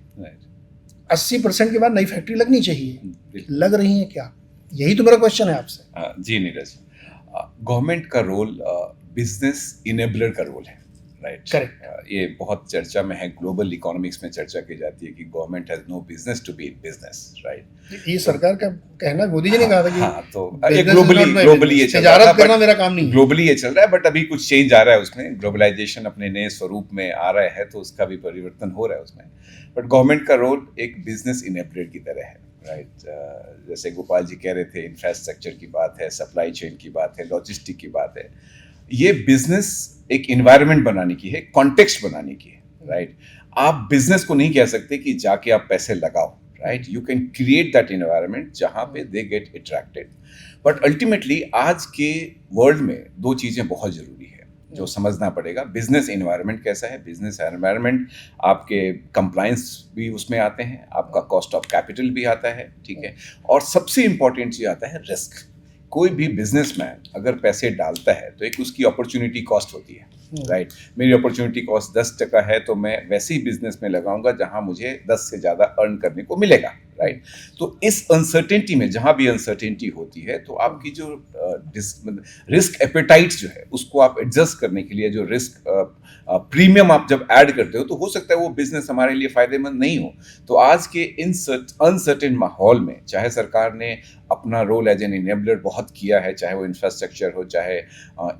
80% के बाद नई फैक्ट्री लगनी चाहिए, लग रही है क्या? यही तो मेरा क्वेश्चन है आपसे। जी नीरज, गवर्नमेंट का रोल बिजनेस इनेबलर का रोल है, राइट? Correct. ये बहुत चर्चा में है, ग्लोबल इकोनॉमिक्स में चर्चा की जाती है कि government has no business to be in business, right? ये सरकार का कहना, मोदी जी ने कहा था कि हाँ, तो business ये is not my ग्लोबली ये business. चल रहा तिजारत था, करना मेरा काम नहीं है। ग्लोबली ये चल रहा है, बट अभी कुछ चेंज आ रहा है उसमें, ग्लोबलाइजेशन अपने नए स्वरूप में आ रहा है, तो उसका भी परिवर्तन हो रहा है उसमें। बट गवर्नमेंट का रोल एक बिजनेस इनेबलर की तरह है, राइट? जैसे गोपाल जी कह रहे थे, इंफ्रास्ट्रक्चर की बात है, सप्लाई चेन की बात है, लॉजिस्टिक की बात है। ये बिजनेस एक इन्वायरमेंट बनाने की है, कॉन्टेक्स्ट बनाने की है, राइट? आप बिजनेस को नहीं कह सकते कि जाके आप पैसे लगाओ, right? You can create that environment जहां पे they get attracted. But ultimately आज के वर्ल्ड में दो चीजें बहुत जरूरी है जो समझना पड़ेगा। बिजनेस एनवायरनमेंट कैसा है? बिजनेस एनवायरनमेंट, आपके कंप्लायंस भी उसमें आते हैं, आपका कॉस्ट ऑफ कैपिटल भी आता है, ठीक है? और सबसे इंपॉर्टेंट चीज आता है रिस्क। कोई भी बिजनेसमैन अगर पैसे डालता है तो एक उसकी अपॉर्चुनिटी कॉस्ट होती है, राइट? मेरी अपॉर्चुनिटी कॉस्ट 10% है, तो मैं वैसे ही बिजनेस में लगाऊंगा जहां मुझे 10 से ज्यादा अर्न करने को मिलेगा, राइट? तो इस अनसर्टेनिटी में, जहां भी अनसर्टेनिटी होती है, तो आपकी जो रिस्क एपेटाइट्स जो है उसको आप एडजस्ट करने के लिए जो रिस्क प्रीमियम आप जब ऐड करते हो, तो हो सकता है वो बिजनेस हमारे लिए फायदेमंद नहीं हो। तो आज के अनसर्टेन माहौल में, चाहे सरकार ने अपना रोल एज एन इनेबलर बहुत किया है, चाहे वो इंफ्रास्ट्रक्चर हो, चाहे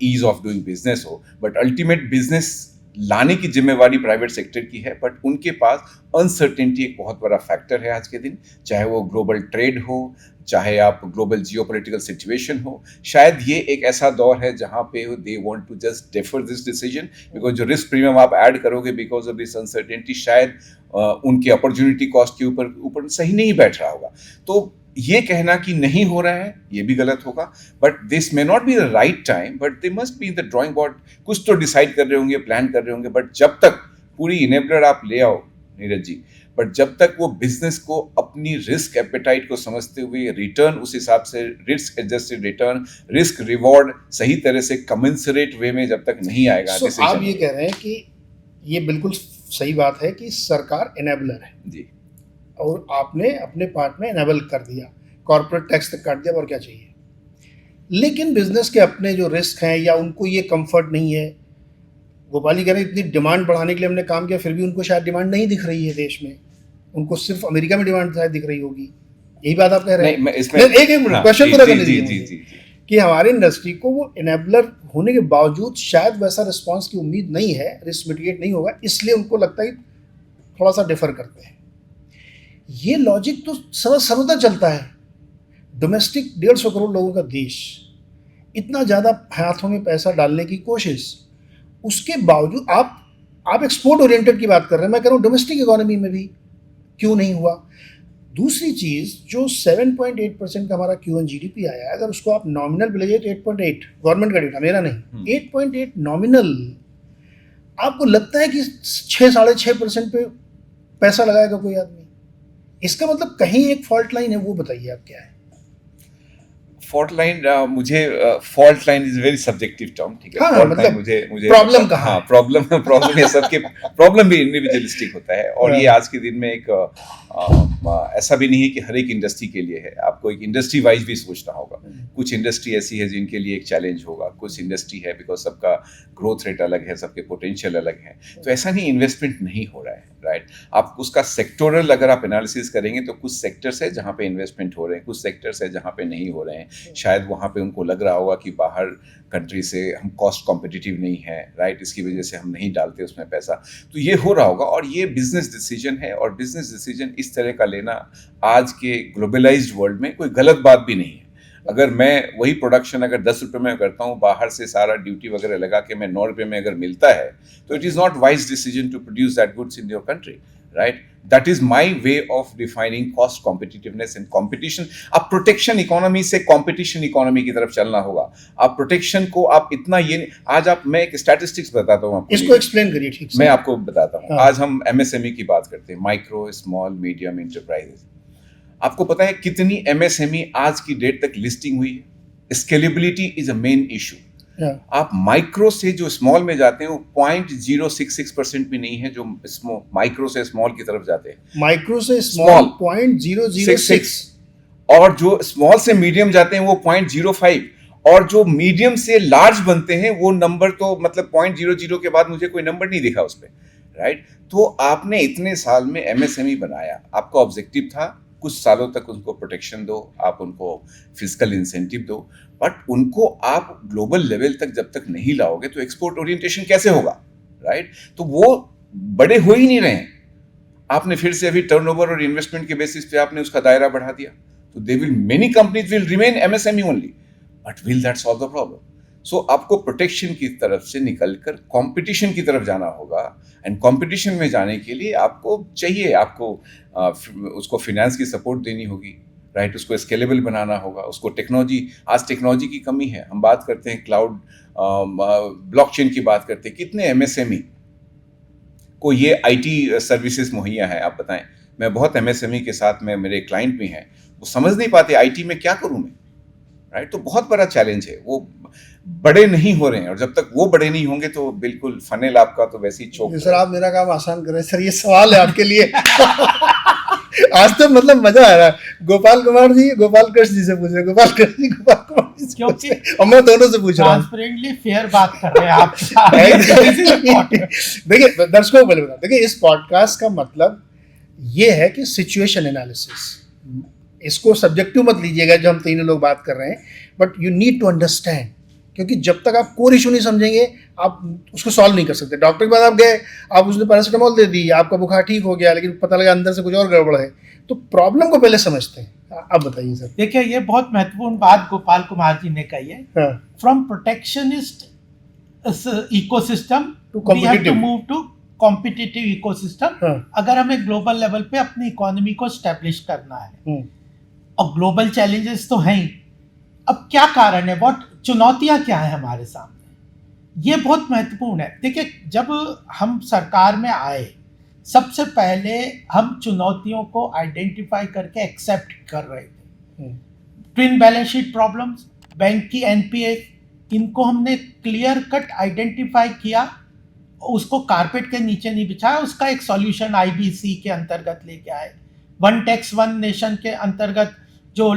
ईज ऑफ डूइंग बिजनेस हो, बट अल्टीमेट बिजनेस लाने की जिम्मेवारी प्राइवेट सेक्टर की है। बट उनके पास अनसर्टेनिटी एक बहुत बड़ा फैक्टर है आज के दिन, चाहे वो ग्लोबल ट्रेड हो, चाहे आप ग्लोबल जियोपॉलिटिकल सिचुएशन हो। शायद ये एक ऐसा दौर है जहां पे they want to just defer this decision, because जो रिस्क प्रीमियम आप ऐड करोगे बिकॉज ऑफ दिस अनसर्टेनिटी, शायद उनके अपॉर्चुनिटी कॉस्ट के ऊपर सही नहीं बैठ रहा होगा। तो ये कहना कि नहीं हो रहा है, ये भी गलत होगा। But this may not be the right time, but they must be in the drawing board. कुछ तो डिसाइड कर रहे होंगे, प्लान कर रहे होंगे, बट जब तक पूरी इनेबलर आप ले आओ नीरज जी, बट जब तक वो बिजनेस को अपनी रिस्क एपेटाइट को समझते हुए रिटर्न उस हिसाब से, risk adjusted return, risk reward सही तरह से कमेंसरेट वे में जब तक नहीं आएगा So, आप ये कह रहे हैं कि ये बिल्कुल सही बात है कि सरकार इनेबलर है जी, और आपने अपने पार्ट में इनेबल कर दिया, कॉर्पोरेट टैक्स तक काट दिया, और क्या चाहिए। लेकिन बिजनेस के अपने जो रिस्क हैं या उनको ये कंफर्ट नहीं है, गोपाल जी कह रहे हैं इतनी डिमांड बढ़ाने के लिए हमने काम किया, फिर भी उनको शायद डिमांड नहीं दिख रही है देश में, उनको सिर्फ अमेरिका में डिमांड शायद दिख रही होगी। यही बात आप कह रहे हैं? नहीं, मैं इसमें एक मिनट क्वेश्चन पूरा करने जी दीजिए कि हमारी इंडस्ट्री को वो इनेबलर होने के बावजूद शायद वैसा रिस्पांस की उम्मीद नहीं है, रिस्क मिटिगेट नहीं होगा, इसलिए उनको लगता है थोड़ा सा डिफर करते हैं। ये लॉजिक तो सर्वदा चलता है। डोमेस्टिक 150 करोड़ लोगों का देश, इतना ज़्यादा हाथों में पैसा डालने की कोशिश, उसके बावजूद आप एक्सपोर्ट ओरिएंटेड की बात कर रहे हैं, मैं कह रहा हूँ डोमेस्टिक इकोनॉमी में भी क्यों नहीं हुआ। दूसरी चीज़, जो 7.8% का हमारा Q1 GDP आया है, अगर उसको आप नॉमिनल भी ले जाइए तो 8.8 गवर्नमेंट का डेटा, मेरा नहीं, 8.8 नॉमिनल। आपको लगता है कि 6-6.5% पे पैसा लगाएगा कोई आदमी? इसका मतलब कहीं एक फॉल्ट लाइन है, वो बताइए आप क्या है। फॉल्ट लाइन, मुझे fault line is very subjective term, ठीक है? हाँ, फॉल्ट मतलब लाइन मुझे प्रॉब्लम कहाँ हाँ, है? प्रॉब्लम ये सबके प्रॉब्लम भी इंडिविजुअलिस्टिक होता है, और ये आज के दिन में एक ऐसा भी नहीं है कि हर एक इंडस्ट्री के लिए है, आपको एक इंडस्ट्री वाइज भी सोचना होगा। कुछ इंडस्ट्री ऐसी है जिनके लिए एक चैलेंज होगा, कुछ इंडस्ट्री है बिकॉज सबका ग्रोथ रेट अलग है, सबके पोटेंशियल अलग है, तो ऐसा नहीं इन्वेस्टमेंट नहीं हो रहा है, राइट? आप उसका सेक्टोरल अगर आप एनालिसिस करेंगे तो कुछ सेक्टर्स है जहाँ पे इन्वेस्टमेंट हो रहे हैं, कुछ सेक्टर्स है जहाँ पे नहीं हो रहे हैं। शायद वहाँ पे उनको लग रहा होगा कि बाहर कंट्री से हम कॉस्ट कॉम्पिटिटिव नहीं है, राइट? इसकी वजह से हम नहीं डालते उसमें पैसा, तो ये हो रहा होगा। और ये बिजनेस डिसीजन है, और बिजनेस डिसीजन इस तरह का लेना आज के ग्लोबलाइज्ड वर्ल्ड में कोई गलत बात भी नहीं है। अगर मैं वही प्रोडक्शन अगर 10 रुपये में करता हूँ, बाहर से सारा ड्यूटी वगैरह लगा के मैं 9 रुपये में अगर मिलता है, तो it is not wise decision to produce that goods in your country, right? That is my way of defining cost competitiveness and competition. अब प्रोटेक्शन इकोनॉमी से कॉम्पिटिशन इकोनॉमी की तरफ चलना होगा। आप प्रोटेक्शन को आप इतना ये आज आप, मैं एक स्टैटिस्टिक्स बताता हूँ आपको, इसको एक्सप्लेन करिए ठीक से। मैं आपको बताता हूँ। हाँ। आज हम MSME की बात करते हैं, माइक्रो स्मॉल मीडियम एंटरप्राइजेस। आपको पता है कितनी MSME आज की डेट तक लिस्टिंग हुई है? Scalability is a main issue. आप माइक्रो से जो स्मॉल में जाते हैं वो 0.066% भी नहीं है जो माइक्रो से स्मॉल की तरफ जाते हैं। माइक्रो से स्मॉल 0.006, और जो स्मॉल से मीडियम जाते हैं वो 0.05, और जो मीडियम से लार्ज बनते हैं वो नंबर तो मतलब 0.00 के बाद मुझे कोई नंबर नहीं दिखा उस पर, राइट। तो आपने इतने साल में एमएसएमई बनाया, आपका ऑब्जेक्टिव था कुछ सालों तक उनको प्रोटेक्शन दो, आप उनको फिजिकल इंसेंटिव दो, बट उनको आप ग्लोबल लेवल तक जब तक नहीं लाओगे तो एक्सपोर्ट ओरिएंटेशन कैसे होगा, राइट। तो वो बड़े हो ही नहीं रहे हैं। आपने फिर से अभी टर्नओवर और इन्वेस्टमेंट के बेसिस पे आपने उसका दायरा बढ़ा दिया, तो they will many companies will remain MSME only, but will that solve the problem? So आपको प्रोटेक्शन की तरफ से निकलकर कंपटीशन की तरफ जाना होगा, एंड कंपटीशन में जाने के लिए आपको चाहिए, आपको उसको फाइनेंस की सपोर्ट देनी होगी, राइट। उसको स्केलेबल बनाना होगा, उसको टेक्नोलॉजी, आज टेक्नोलॉजी की कमी है। हम बात करते हैं क्लाउड, ब्लॉकचेन की बात करते हैं, कितने एमएसएमई को ये आईटी सर्विसेज मुहैया है, आप बताएं। मैं बहुत एमएसएमई के साथ में, मेरे क्लाइंट भी हैं, वो समझ नहीं पाते आईटी में क्या करूं मैं, राइट। तो बहुत बड़ा चैलेंज है, वो बड़े नहीं हो रहे हैं, और जब तक वो बड़े नहीं होंगे तो बिल्कुल फनेल आपका तो वैसे ही चौक। सर आप मेरा काम आसान कर रहे हैं सर, ये सवाल है आपके लिए। आज तो मतलब मजा आ रहा है। गोपाल कुमार जी गोपाल कृष्ण जी से पूछ रहे हैं, गोपाल कृष्ण जी गोपाल कुमार जी से पूछ रहे हैं, और मैं दोनों से पूछ रहा हूँ। ट्रांसपेरेंटली फेयर बात कर रहे हैं आप। देखिए दर्शकों को पहले बता, देखिए इस पॉडकास्ट का मतलब ये है कि सिचुएशन एनालिसिस, इसको सब्जेक्टिव मत लीजिएगा जो हम तीनों लोग बात कर रहे हैं, but you need to understand, क्योंकि जब तक आप कोर इशू नहीं समझेंगे आप उसको सॉल्व नहीं कर सकते। डॉक्टर के पास आप गए, आप उसने पैरासिटामोल दे दी, आपका बुखार ठीक हो गया, लेकिन पता लगा अंदर से कुछ और गड़बड़ है। तो प्रॉब्लम को पहले समझते हैं। अब बताइए सर। देखिए ये बहुत महत्वपूर्ण बात गोपाल कुमार जी ने कही है। From protectionist ecosystem we have to move to competitive ecosystem. अगर हमें ग्लोबल लेवल पे अपनी इकोनॉमी को स्टैब्लिश करना है, और ग्लोबल चैलेंजेस तो हैं ही, अब क्या कारण है, व्हाट चुनौतियां क्या है हमारे सामने, ये बहुत महत्वपूर्ण है। देखिए जब हम सरकार में आए, सबसे पहले हम चुनौतियों को आइडेंटिफाई करके एक्सेप्ट कर रहे थे। Twin balance sheet problems, bank की एनपीए, इनको हमने क्लियर कट आइडेंटिफाई किया, उसको कारपेट के नीचे नहीं बिछाया, उसका एक सॉल्यूशन आईबीसी के अंतर्गत लेके आए। वन टैक्स वन नेशन के अंतर्गत जो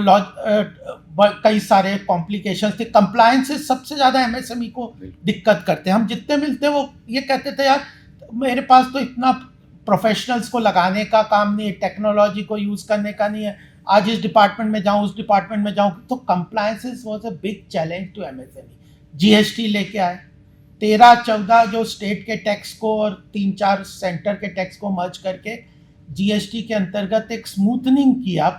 कई सारे कॉम्प्लिकेशंस थे, कंप्लायंसेस सबसे ज़्यादा एमएसएमई को दिक्कत करते हैं। हम जितने मिलते वो ये कहते थे यार मेरे पास तो इतना प्रोफेशनल्स को लगाने का काम नहीं है, टेक्नोलॉजी को यूज़ करने का नहीं है, आज इस डिपार्टमेंट में जाऊँ उस डिपार्टमेंट में जाऊँ। तो compliances was a big challenge to MSME. GST लेके आए, 13-14 जो स्टेट के टैक्स को और 3-4 सेंटर के टैक्स को मर्ज करके जीएसटी के अंतर्गत एक स्मूथनिंग किया,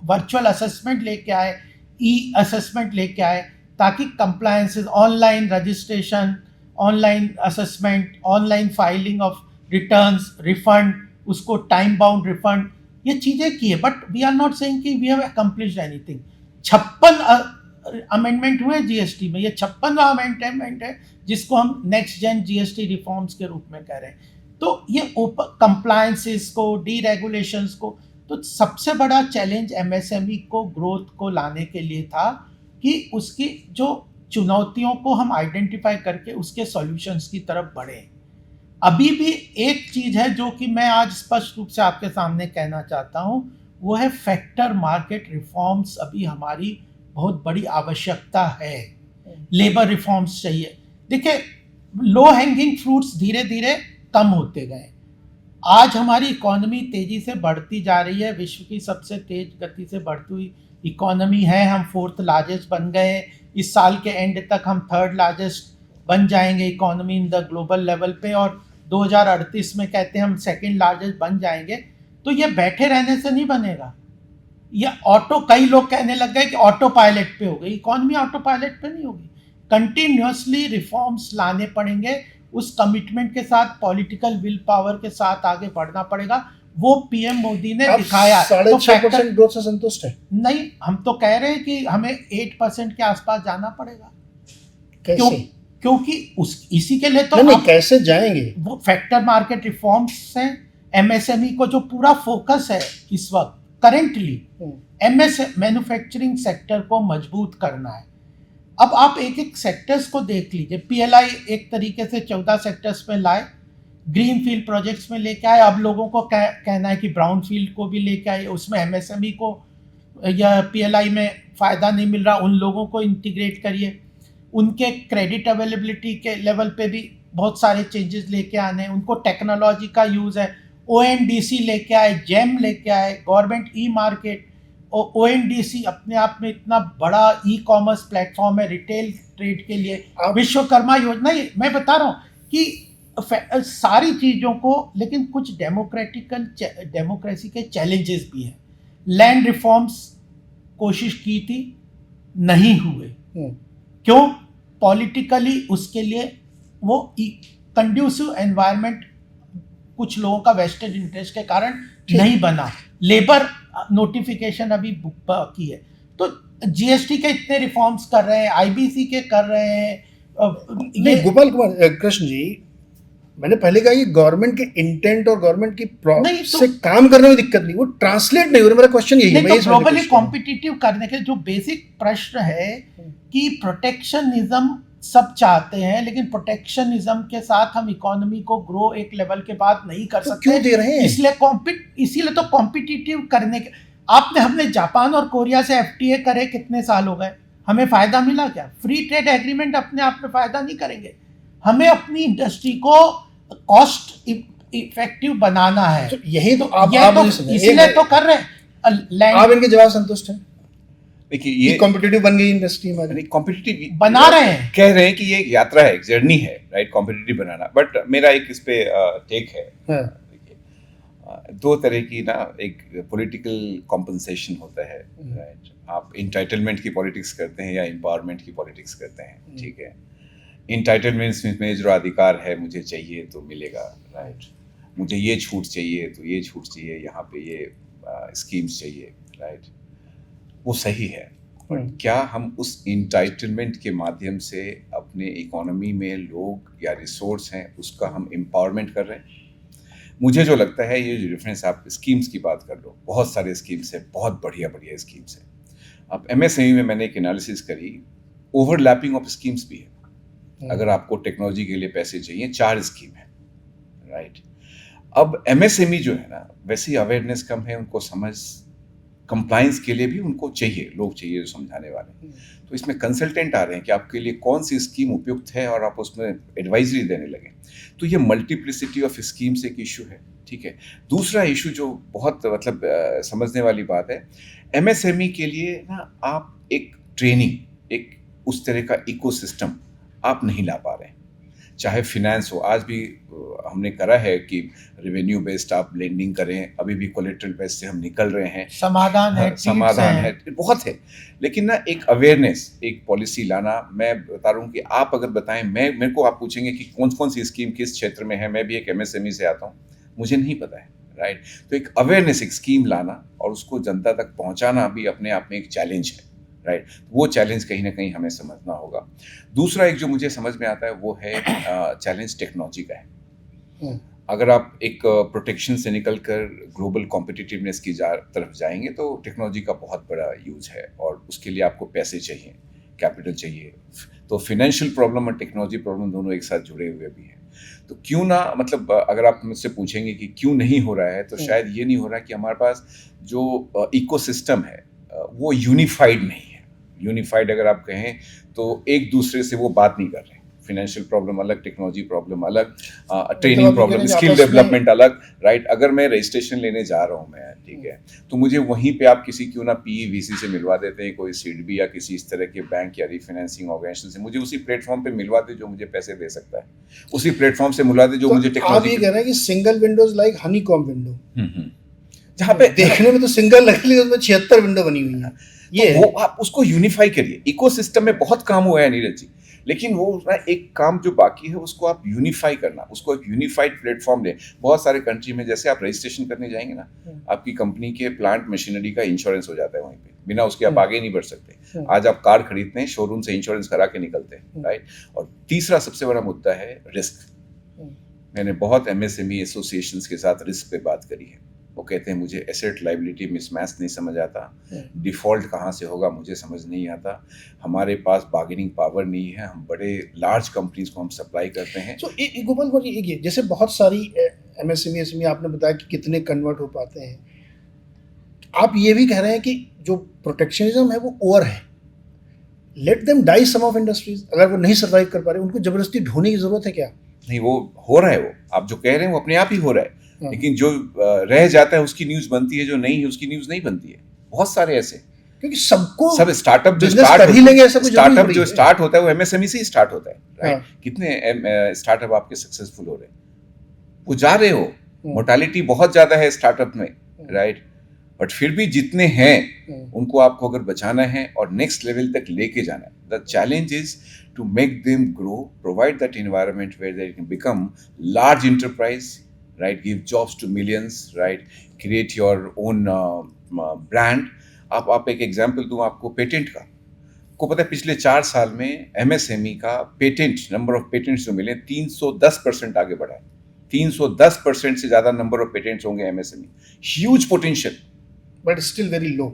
वर्चुअल असेसमेंट लेके आए, ई असेसमेंट लेके आए, ताकि compliances, online registration, online assessment, online filing of returns, refund, उसको टाइम बाउंड रिफंड, ये चीज़ें की है। But we are not saying कि we have accomplished anything. 56 amendment हुए जीएसटी में, ये 56वां अमेंडमेंट है जिसको हम नेक्स्ट जेन जीएसटी रिफॉर्म्स के रूप में कह रहे हैं। तो ये कंप्लायंसेस को, डीरेगुलेशंस को, तो सबसे बड़ा चैलेंज एमएसएमई को ग्रोथ को लाने के लिए था कि उसकी जो चुनौतियों को हम आइडेंटिफाई करके उसके सॉल्यूशंस की तरफ बढ़ें। अभी भी एक चीज़ है जो कि मैं आज स्पष्ट रूप से आपके सामने कहना चाहता हूँ, वो है फैक्टर मार्केट रिफॉर्म्स अभी हमारी बहुत बड़ी आवश्यकता है। लेबर रिफॉर्म्स चाहिए। देखिए लो हैंगिंग फ्रूट्स धीरे धीरे कम होते गए। आज हमारी इकोनॉमी तेज़ी से बढ़ती जा रही है, विश्व की सबसे तेज गति से बढ़ती हुई इकोनॉमी है। हम 4th लार्जेस्ट बन गए, इस साल के एंड तक हम 3rd लार्जेस्ट बन जाएंगे economy in the global level पे, और 2038 में कहते हैं हम 2nd लार्जेस्ट बन जाएंगे। तो ये बैठे रहने से नहीं बनेगा। ये कई लोग कहने लग गए कि ऑटो पायलट पे हो गई इकोनॉमी, ऑटो पायलट पे नहीं होगी। कंटिन्यूसली रिफॉर्म्स लाने पड़ेंगे, उस कमिटमेंट के साथ, पॉलिटिकल विल पावर के साथ आगे बढ़ना पड़ेगा। वो पीएम मोदी ने दिखाया। 6.5% ग्रोथ से संतुष्ट है? नहीं, हम तो कह रहे हैं कि हमें 8% के आसपास जाना पड़ेगा। कैसे? क्योंकि इसी के लिए तो नहीं, कैसे जाएंगे? वो फैक्टर मार्केट रिफॉर्म्स हैं। एमएसएमई को जो पूरा फोकस है इस वक्त करेंटली मैन्युफैक्चरिंग सेक्टर को मजबूत करना है। अब आप एक एक सेक्टर्स को देख लीजिए। पीएलआई एक तरीके से 14 सेक्टर्स में लाए, ग्रीन फील्ड प्रोजेक्ट्स में लेके आए। अब लोगों को कहना है कि ब्राउन फील्ड को भी लेके आए, उसमें एमएसएमई को या पीएलआई में फ़ायदा नहीं मिल रहा, उन लोगों को इंटीग्रेट करिए। उनके क्रेडिट अवेलेबिलिटी के लेवल पे भी बहुत सारे चेंजेस लेके आने हैं। उनको टेक्नोलॉजी का यूज़ है, ओएनडीसी लेके आए, जेम लेके आए, गवर्नमेंट ई मार्केट। और ओएनडीसी अपने आप में इतना बड़ा ई कॉमर्स प्लेटफॉर्म है रिटेल ट्रेड के लिए। विश्वकर्मा योजना, ये मैं बता रहा हूँ कि सारी चीज़ों को, लेकिन कुछ डेमोक्रेसी के चैलेंजेस भी हैं। लैंड रिफॉर्म्स कोशिश की थी, नहीं हुए। क्यों? पॉलिटिकली उसके लिए वो कंड्यूसिव एनवायरनमेंट कुछ लोगों का वेस्टेड इंटरेस्ट के कारण नहीं बना। लेबर नोटिफिकेशन अभी बाकी है। तो जीएसटी के इतने रिफॉर्म्स कर रहे हैं, आईबीसी के कर रहे हैं। नहीं गोपाल कुमार कृष्ण जी, मैंने पहले कहा ये गवर्नमेंट के इंटेंट और गवर्नमेंट की से काम करने में दिक्कत नहीं, वो ट्रांसलेट नहीं हो रहा। मेरा क्वेश्चन यही है। तो ग्लोबली कॉम्पिटिटिव करने के जो बेसिक प्रश्न है कि प्रोटेक्शनिज्म सब चाहते हैं, लेकिन प्रोटेक्शनिज्म के साथ हम इकोनॉमी को ग्रो एक लेवल के बाद नहीं कर सकते। क्यों दे रहे हैं? इसीलिए तो कॉम्पिटिटिव करने के हमने जापान और कोरिया से एफटीए करे, कितने साल हो गए, हमें फायदा मिला क्या? फ्री ट्रेड एग्रीमेंट अपने आप में फायदा नहीं करेंगे। हमें अपनी इंडस्ट्री को कॉस्ट इफेक्टिव बनाना है। तो यही तो आप इसलिए तो कर रहे हैं। आप इनके जवाब संतुष्ट हैं? देखिए, ये कॉम्पिटिटिव बन गई इंडस्ट्री में, कॉम्पिटिटिव बना रहे हैं, कह रहे हैं कि ये एक यात्रा है, एक जर्नी है, राइट, कॉम्पिटिटिव बनाना। बट मेरा एक इस पे टेक है। देखिए, दो तरह की ना, एक पॉलिटिकल कॉम्पनसेशन होता है, राइट। आप इंटाइटलमेंट की पॉलिटिक्स करते हैं या एम्पावरमेंट की पॉलिटिक्स करते हैं, ठीक है। इंटाइटलमेंट्स में जो अधिकार है, मुझे चाहिए तो मिलेगा, राइट। मुझे ये छूट चाहिए तो ये छूट चाहिए, यहाँ पे ये स्कीम्स चाहिए, राइट। वो सही है, पर क्या हम उस इंटाइटलमेंट के माध्यम से अपने इकोनॉमी में लोग या रिसोर्स हैं उसका हम एम्पावरमेंट कर रहे हैं? मुझे जो लगता है, ये जो रेफरेंस आप स्कीम्स की बात कर लो, बहुत सारे स्कीम्स हैं, बहुत बढ़िया बढ़िया स्कीम्स हैं। अब एमएसएमई में मैंने एक एनालिसिस करी, ओवरलैपिंग ऑफ स्कीम्स भी है। अगर आपको टेक्नोलॉजी के लिए पैसे चाहिए, 4 स्कीम है, राइट। अब एमएसएमई जो है ना, वैसी अवेयरनेस कम है, उनको समझ, कंप्लायंस के लिए भी उनको चाहिए, लोग चाहिए जो समझाने वाले। तो इसमें कंसल्टेंट आ रहे हैं कि आपके लिए कौन सी स्कीम उपयुक्त है और आप उसमें एडवाइजरी देने लगे। तो ये मल्टीप्लिसिटी ऑफ स्कीम्स एक इशू है, ठीक है। दूसरा इशू जो बहुत मतलब समझने वाली बात है, एमएसएमई के लिए ना आप एक ट्रेनिंग, एक उस तरह का इकोसिस्टम आप नहीं ला पा रहे हैं। चाहे फिनेंस हो, आज भी हमने करा है कि रेवेन्यू बेस्ड आप लेंडिंग करें, अभी भी कोलेटरल बेस्ड से हम निकल रहे हैं, समाधान है, बहुत है। लेकिन ना एक अवेयरनेस, एक पॉलिसी लाना, मैं बता रहा हूँ कि आप अगर बताएं, मेरे को आप पूछेंगे कि कौन कौन सी स्कीम किस क्षेत्र में है, मैं भी एक एमएसएमई से आता हूँ, मुझे नहीं पता है, राइट। तो एक अवेयरनेस, एक स्कीम लाना और उसको जनता तक पहुँचाना भी अपने आप में एक चैलेंज है, राइट। वो चैलेंज कहीं ना कहीं हमें समझना होगा। दूसरा एक जो मुझे समझ में आता है वो है चैलेंज टेक्नोलॉजी का है। अगर आप एक प्रोटेक्शन से निकल कर ग्लोबल कॉम्पिटिटिवनेस की तरफ जाएंगे तो टेक्नोलॉजी का बहुत बड़ा यूज है और उसके लिए आपको पैसे चाहिए, कैपिटल चाहिए। तो फाइनेंशियल प्रॉब्लम और टेक्नोलॉजी प्रॉब्लम दोनों एक साथ जुड़े हुए भी हैं। तो क्यों ना, मतलब अगर आप मुझसे पूछेंगे कि क्यों नहीं हो रहा है, तो शायद ये नहीं हो रहा कि हमारे पास जो इकोसिस्टम है वो यूनिफाइड नहीं है। यूनिफाइड अगर आप कहें तो एक दूसरे से वो बात नहीं कर रहे। फाइनेंशियल प्रॉब्लम अलग, टेक्नोलॉजी प्रॉब्लम अलग, ट्रेनिंग प्रॉब्लम, स्किल डेवलपमेंट अलग, राइट। अगर मैं रजिस्ट्रेशन लेने जा रहा हूँ मैं, ठीक है, तो मुझे वहीं पे आप किसी क्यों ना पीईवीसी से मिलवा देते हैं, कोई सीडबी या किसी इस तरह के बैंक या रिफाइनेंसिंग ऑर्गेनाइजेशन से, मुझे उसी प्लेटफॉर्म पे मिलवा दे जो मुझे पैसे दे सकता है, उसी प्लेटफॉर्म से मिलवा दे जो मुझे टेक्नोलॉजी। आप ये कह रहे हैं कि single Windows like honeycomb window, जहाँ पे देखने में तो सिंगल लग रही है, उसमें 76 विंडो बनी हुई है। ये वो आप उसको यूनिफाई करिए। इकोसिस्टम में बहुत काम हुआ है नीरज जी, लेकिन वो एक काम जो बाकी है उसको आप यूनिफाई करना, उसको एक यूनिफाइड प्लेटफॉर्म दें। बहुत सारे कंट्री में जैसे आप रजिस्ट्रेशन करने जाएंगे ना, आपकी कंपनी के प्लांट मशीनरी का इंश्योरेंस हो जाता है वहीं पे, बिना उसके आप आगे नहीं बढ़ सकते। आज आप कार खरीदते हैं, शोरूम से इंश्योरेंस करा के निकलते हैं, राइट। और तीसरा सबसे बड़ा मुद्दा है रिस्क। मैंने बहुत एमएसएमई एसोसिएशंस के साथ रिस्क पे बात करी है। वो कहते हैं मुझे एसेट लायबिलिटी मिसमैच नहीं समझ आता, डिफॉल्ट कहाँ से होगा मुझे समझ नहीं आता, हमारे पास बार्गेनिंग पावर नहीं है, हम बड़े लार्ज कंपनीज को हम सप्लाई करते हैं। तो गोपाल भाई, ये जैसे बहुत सारी एमएसएमई आपने बताया कि कितने कन्वर्ट हो पाते हैं, आप ये भी कह रहे हैं कि जो प्रोटेक्शनिज्म है वो ओवर है, let them die some of industries. अगर वो नहीं सर्वाइव कर पा रहे उनको जबरदस्ती ढोने की जरूरत है क्या? नहीं, वो हो रहा है, वो आप जो कह रहे हैं वो अपने आप ही हो रहा है, हाँ। लेकिन जो रह जाता है उसकी न्यूज बनती है, जो नहीं है उसकी न्यूज नहीं बनती है। बहुत सारे ऐसे, क्योंकि सबको सब स्टार्टअप जो business स्टार्ट कर ही लेंगे ऐसा कोई जरूरी स्टार्टअप थोड़ी जो है। स्टार्ट होता है वो एमएसएमई से ही स्टार्ट होता है, राइट? हाँ। कितने स्टार्टअप आपके सक्सेसफुल हो रहे हैं, वो जा रहे हो, हम्म। मोर्टालिटी बहुत ज्यादा है स्टार्टअप में, राइट? बट फिर भी जितने हैं उनको आपको अगर बचाना है और नेक्स्ट लेवल तक लेके जाना है, the challenge is to make them grow, provide that environment where they can become large enterprise, right? Give jobs to millions, right? Create your own brand. आप एक एग्जांपल दूं आपको पेटेंट का। को पता है पिछले 4 साल में एमएसएमई का पेटेंट, नंबर ऑफ पेटेंट्स जो मिले 310% आगे बढ़ा है। 310% से ज्यादा नंबर ऑफ पेटेंट्स होंगे MSME. Huge potential, but still very low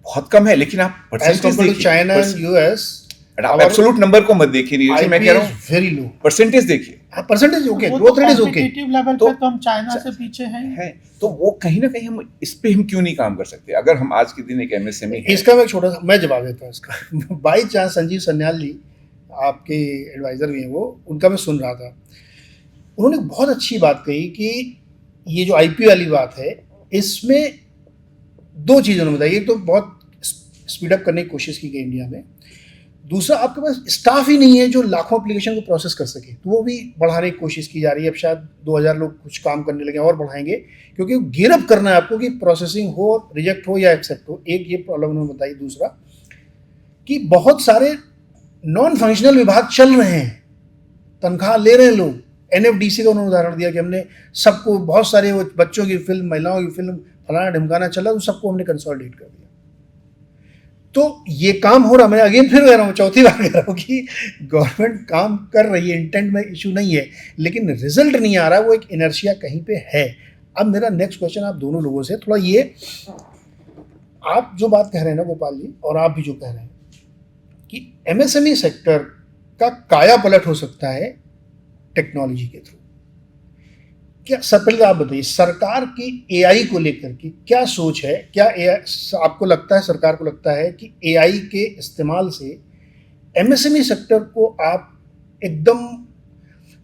बहुत कम है, लेकिन आप as percentage compare to China and US. आप एब्सोल्यूट नंबर को मत देखिए नीरज जी, मैं कह रहा हूँ वेरी लो परसेंटेज देखिए परसेंटेज। ओके, वो ग्रोथ तो rate is okay competitive level तो- पे तो हम चाइना से पीछे हैं ही। है। तो वो कहीं ना कहीं हम इस पे हम क्यों नहीं काम कर सकते? अगर हम आज के दिन एक एमएसएमई इसका मैं एक छोटा सा मैं जवाब देता हूँ इसका। बाई चांस संजीव सन्याल जी आपके एडवाइजर भी हैं, वो उनका मैं सुन रहा था, उन्होंने बहुत अच्छी बात कही कि ये जो आईपीओ वाली बात है, इसमें 2 चीज़ उन्होंने बताई। एक तो बहुत स्पीड अप करने की कोशिश की गई इंडिया में, दूसरा आपके पास स्टाफ ही नहीं है जो लाखों एप्लीकेशन को प्रोसेस कर सके, तो वो भी बढ़ाने की कोशिश की जा रही है। अब शायद 2000 लोग कुछ काम करने लगे और बढ़ाएंगे, क्योंकि गियर अप करना है आपको कि प्रोसेसिंग हो, रिजेक्ट हो या एक्सेप्ट हो। एक ये प्रॉब्लम उन्होंने बताई। दूसरा कि बहुत सारे नॉन फंक्शनल विभाग चल रहे हैं, तनख्वाह ले रहे हैं लोग। एनएफडीसी का उन्होंने उदाहरण दिया कि हमने सबको, बहुत सारे वो बच्चों की फिल्म, महिलाओं की फिल्म, फलाना ढिमकाना चला, तो सबको हमने कंसोलिडेट कर दिया। तो ये काम हो रहा, मैं अगेन फिर कह रहा हूँ, चौथी बार कह रहा हूँ कि गवर्नमेंट काम कर रही है, इंटेंट में इशू नहीं है, लेकिन रिजल्ट नहीं आ रहा, वो एक इनर्शिया कहीं पे है। अब मेरा नेक्स्ट क्वेश्चन आप दोनों लोगों से थोड़ा ये, आप जो बात कह रहे हैं ना गोपाल जी, और आप भी जो कह रहे हैं कि एमएसएमई सेक्टर का काया पलट हो सकता है टेक्नोलॉजी के थ्रू, क्या सर पहले आप बताइए सरकार की एआई को लेकर की क्या सोच है? क्या एआई आपको लगता है, सरकार को लगता है कि एआई के इस्तेमाल से एमएसएमई सेक्टर को आप एकदम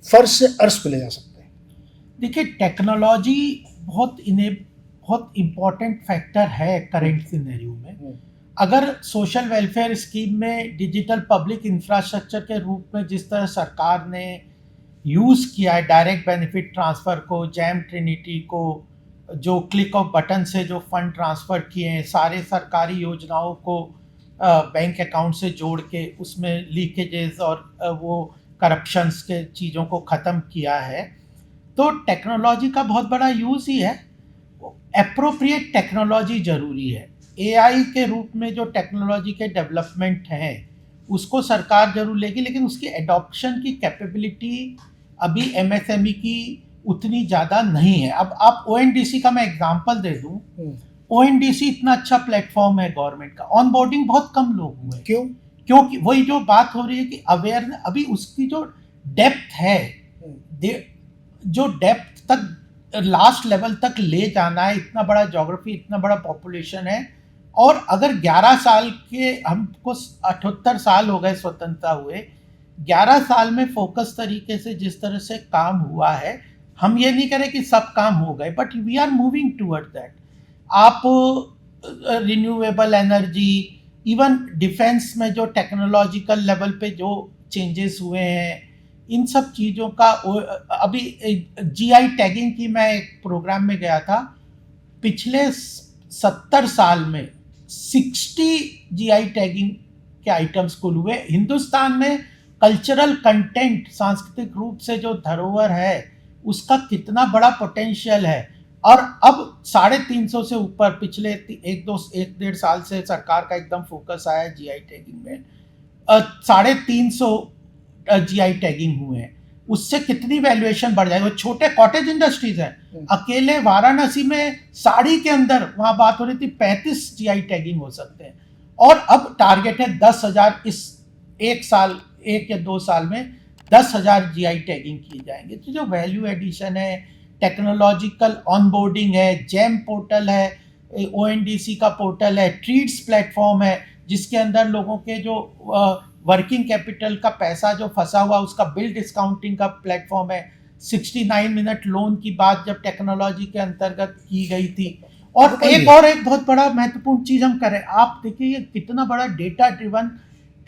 फर्श से अर्श पे ले जा सकते हैं? देखिए, टेक्नोलॉजी बहुत इम्पोर्टेंट फैक्टर है करेंट सिनेरियो में। अगर सोशल वेलफेयर स्कीम में डिजिटल पब्लिक इंफ्रास्ट्रक्चर के रूप में जिस तरह सरकार ने यूज़ किया है डायरेक्ट बेनिफिट ट्रांसफ़र को, जैम ट्रिनिटी को, जो क्लिक ऑफ बटन से जो फंड ट्रांसफ़र किए हैं, सारे सरकारी योजनाओं को बैंक अकाउंट से जोड़ के उसमें लीकेजेस और वो करप्शंस के चीज़ों को ख़त्म किया है, तो टेक्नोलॉजी का बहुत बड़ा यूज़ ही है। एप्रोप्रिएट टेक्नोलॉजी ज़रूरी है। एआई के रूप में जो टेक्नोलॉजी के डेवलपमेंट हैं उसको सरकार जरूर लेगी, लेकिन उसकी एडॉप्शन की कैपेबिलिटी अभी एमएसएमई की उतनी ज़्यादा नहीं है। अब आप ओएनडीसी का मैं एग्जांपल दे दूं, ओएनडीसी इतना अच्छा प्लेटफॉर्म है गवर्नमेंट का, ऑनबोर्डिंग बहुत कम लोग हुए। क्यों? क्योंकि वही जो बात हो रही है कि अवेयरनेस, अभी उसकी जो डेप्थ है, जो डेप्थ तक लास्ट लेवल तक ले जाना है, इतना बड़ा ज्योग्राफी, इतना बड़ा पॉपुलेशन है, और अगर 11 साल के, हमको 78 साल हो गए स्वतंत्रता हुए, 11 साल में फोकस तरीके से जिस तरह से काम हुआ है, हम ये नहीं करें कि सब काम हो गए, but we are moving toward that. आप रिन्यूएबल एनर्जी, इवन डिफेंस में जो टेक्नोलॉजिकल लेवल पे जो चेंजेस हुए हैं, इन सब चीज़ों का, अभी जीआई टैगिंग की मैं एक प्रोग्राम में गया था, पिछले 70 साल में 60 जीआई टैगिंग के आइटम्स कुल हुए। हिंदुस्तान में कल्चरल कंटेंट, सांस्कृतिक रूप से जो धरोहर है, उसका कितना बड़ा पोटेंशियल है, और अब 350 से ऊपर पिछले 1-1.5 साल से सरकार का एकदम फोकस आया है जीआई टैगिंग में। 350 जीआई टैगिंग हुए हैं, उससे कितनी वैल्यूएशन बढ़ जाएगी। वो छोटे कॉटेज इंडस्ट्रीज हैं, अकेले वाराणसी में साड़ी के अंदर, वहाँ बात हो रही थी 35 जीआई टैगिंग हो सकते हैं, और अब टारगेट है 10,000, इस 1 या 2 साल में 10,000 जीआई टैगिंग की जाएंगे। तो जो वैल्यू एडिशन है, टेक्नोलॉजिकल ऑनबोर्डिंग है, जैम पोर्टल है, ONDC का पोर्टल है, ट्रीट्स प्लेटफॉर्म है जिसके अंदर लोगों के जो वर्किंग कैपिटल का पैसा जो फंसा हुआ उसका बिल डिस्काउंटिंग का प्लेटफॉर्म है। 69 मिनट लोन की बात जब टेक्नोलॉजी के अंतर्गत की गई थी। और एक बहुत बड़ा महत्वपूर्ण चीज हम करें, आप देखिए ये कितना बड़ा डेटा ड्रिवन